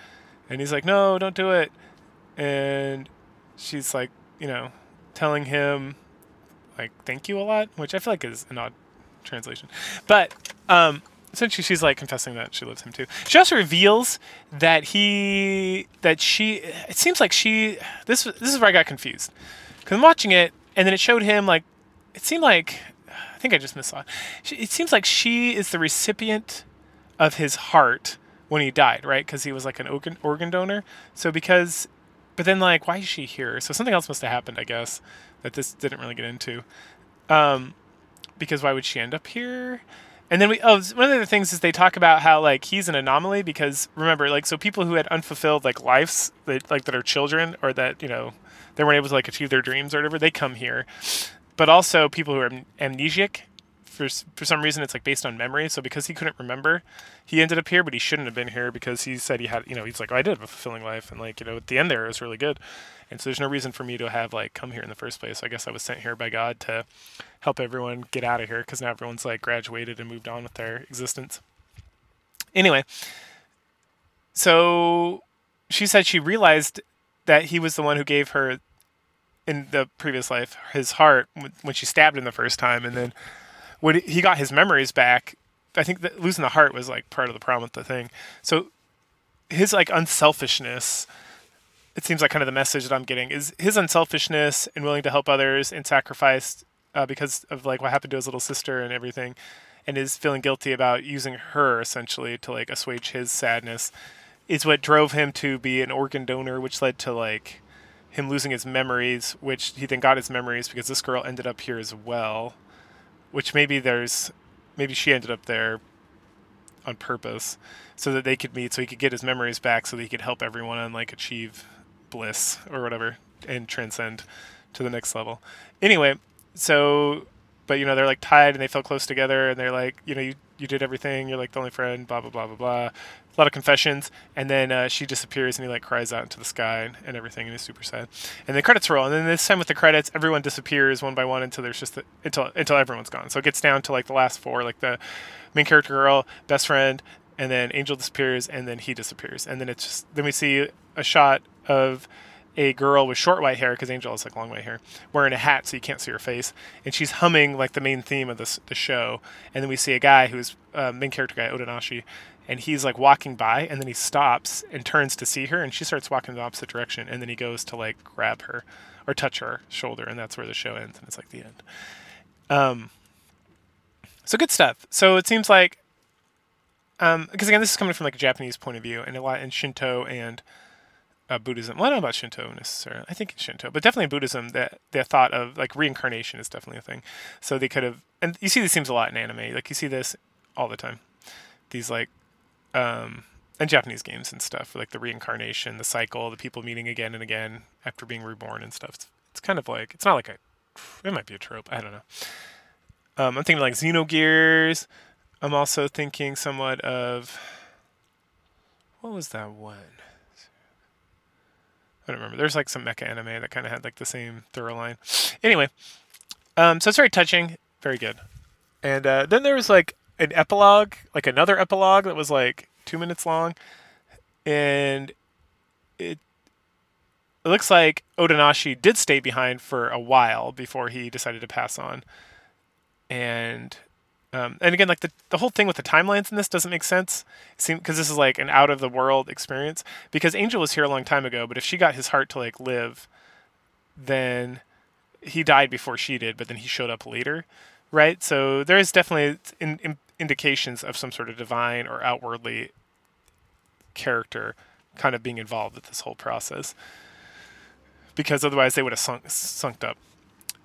And he's like, no, don't do it. And she's like, telling him like thank you a lot, which I feel like is an odd translation. But essentially she's like confessing that she loves him too. She also reveals that it seems like this is where I got confused. Because I'm watching it, and then it showed him like, it seemed like, I think I just missaw it. It seems like she is the recipient of his heart when he died, right? Because he was like an organ donor. But then like, why is she here? So something else must have happened, I guess, that this didn't really get into. Because why would she end up here? And then one of the things is they talk about how like he's an anomaly because remember, like, so people who had unfulfilled like lives that are children, or that they weren't able to like achieve their dreams or whatever, they come here. But also people who are amnesiac, for some reason it's like based on memory. So because he couldn't remember, he ended up here, but he shouldn't have been here because he said he had, he's like, oh, I did have a fulfilling life, and like, at the end there it was really good. And so there's no reason for me to have like come here in the first place. So I guess I was sent here by God to help everyone get out of here, because now everyone's like graduated and moved on with their existence. Anyway, so she said she realized that he was the one who gave her in the previous life his heart when she stabbed him the first time, and then when he got his memories back, I think that losing the heart was like part of the problem with the thing. So his like unselfishness, it seems like kind of the message that I'm getting is his unselfishness and willing to help others and sacrifice because of like what happened to his little sister and everything, and is feeling guilty about using her essentially to like assuage his sadness, is what drove him to be an organ donor, which led to like him losing his memories, which he then got his memories because this girl ended up here as well, which maybe she ended up there on purpose so that they could meet, so he could get his memories back, so that he could help everyone and like achieve bliss or whatever and transcend to the next level. Anyway, so, but they're like tied and they feel close together, and they're like, you did everything, you're like the only friend, blah blah blah blah blah. A lot of confessions, and then she disappears, and he like cries out into the sky and everything, and he's super sad. And the credits roll, and then this time with the credits, everyone disappears one by one until there's just until everyone's gone. So it gets down to like the last four, like the main character girl, best friend, and then Angel disappears, and then he disappears, and then then we see a shot of a girl with short white hair, because Angel has like long white hair, wearing a hat so you can't see her face, and she's humming like the main theme of the show. And then we see a guy who's main character guy, Otonashi, and he's like walking by, and then he stops and turns to see her, and she starts walking in the opposite direction, and then he goes to like grab her or touch her shoulder, and that's where the show ends, and it's like the end. So good stuff. So it seems like because again, this is coming from like a Japanese point of view, and a lot in Shinto and Buddhism. Well, I don't know about Shinto necessarily. I think it's Shinto, but definitely in Buddhism, the thought of like reincarnation is definitely a thing. So they could have, and you see these themes a lot in anime. Like you see this all the time. These like, and Japanese games and stuff, like the reincarnation, the cycle, the people meeting again and again after being reborn and stuff. It's kind of like, it's not like it might be a trope. I don't know. I'm thinking like Xenogears. I'm also thinking somewhat of, what was that one? I don't remember. There's like some mecha anime that kind of had like the same thorough line. Anyway, so it's very touching, very good. And then there was like an epilogue, like another epilogue that was like 2 minutes long, and it looks like Otonashi did stay behind for a while before he decided to pass on. And again, like the whole thing with the timelines in this doesn't make sense, because this is like an out of the world experience. Because Angel was here a long time ago, but if she got his heart to like live, then he died before she did, but then he showed up later, right? So there is definitely indications of some sort of divine or outwardly character kind of being involved with this whole process, because otherwise they would have sunk up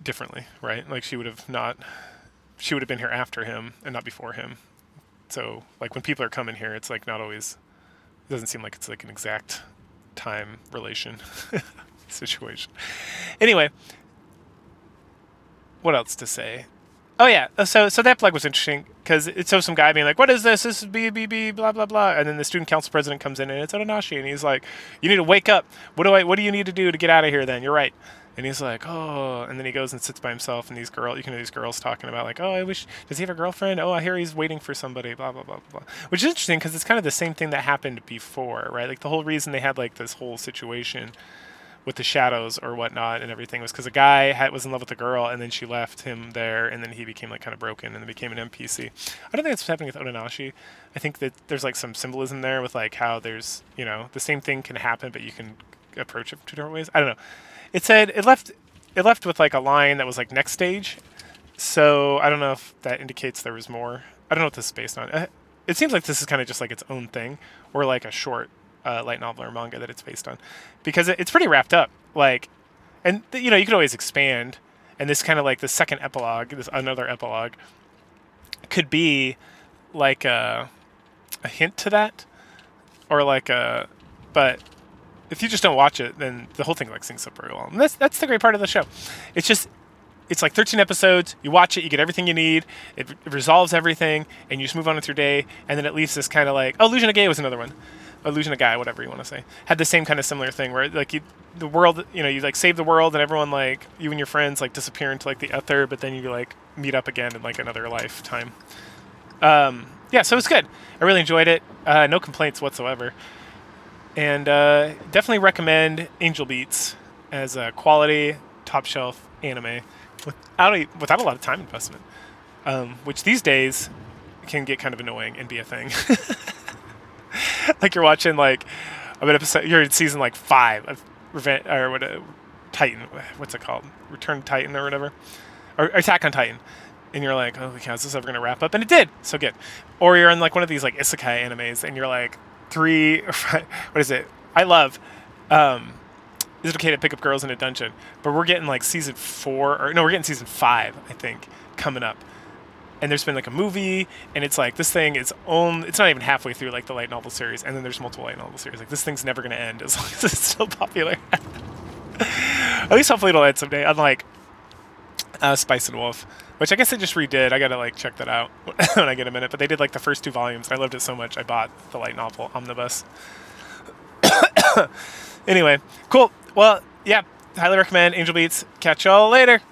differently, right? Like she would have been here after him and not before him. So like when people are coming here, it's like not always, it doesn't seem like it's like an exact time relation situation. Anyway, what else to say? Oh yeah, so that plug was interesting because it shows some guy being like, "What is this? This is BBB, blah blah blah," and then the student council president comes in and it's Otonashi, and he's like, "You need to wake up. What do you need to do to get out of here? Then you're right." And he's like, "Oh," and then he goes and sits by himself, and you can hear these girls talking about like, "Oh, does he have a girlfriend? Oh, I hear he's waiting for somebody, blah blah blah blah," which is interesting because it's kind of the same thing that happened before, right? Like the whole reason they had like this whole situation with the shadows or whatnot and everything was because a guy was in love with a girl, and then she left him there, and then he became like kind of broken and then became an NPC. I don't think that's what's happening with Otonashi. I think that there's like some symbolism there with like how there's, you know, the same thing can happen, but you can approach it two different ways. I don't know. It said it left with like a line that was like next stage. So I don't know if that indicates there was more. I don't know what this is based on. It seems like this is kind of just like its own thing, or like a short light novel or manga that it's based on, because it's pretty wrapped up. Like, and you know, you could always expand, and this kind of like the second epilogue, another epilogue, could be like a hint to that, or like a, but if you just don't watch it, then the whole thing like syncs up very well. And that's the great part of the show. It's like 13 episodes. You watch it, you get everything you need. It resolves everything, and you just move on with your day. And then it leaves this kind of like, oh, Illusion of Gay was another one. Illusion of Guy, whatever you want to say, had the same kind of similar thing where like the world, you know, you like save the world, and everyone like you and your friends like disappear into like the ether, but then you like meet up again in like another lifetime. Yeah, so it was good. I really enjoyed it. No complaints whatsoever. And definitely recommend Angel Beats as a quality, top shelf anime without a lot of time investment, which these days can get kind of annoying and be a thing. Like you're watching like an episode, you're in season like 5 of Titan. What's it called? Return to Titan or whatever, or Attack on Titan, and you're like, oh, is this ever gonna wrap up? And it did, so good. Or you're in like one of these like isekai animes, and you're like 3 or 5, what is it? I love. Is it okay to pick up girls in a dungeon? But we're getting like season 4, or no, we're getting season 5, I think, coming up. And there's been like a movie, and it's like this thing is it's not even halfway through like the light novel series, and then there's multiple light novel series. Like this thing's never gonna end as long as it's still popular. At least hopefully it'll end someday. Unlike Spice and Wolf, which I guess they just redid. I gotta like check that out when I get a minute. But they did like the first 2 volumes. I loved it so much I bought the light novel omnibus. Anyway, cool. Well, yeah, highly recommend Angel Beats. Catch y'all later.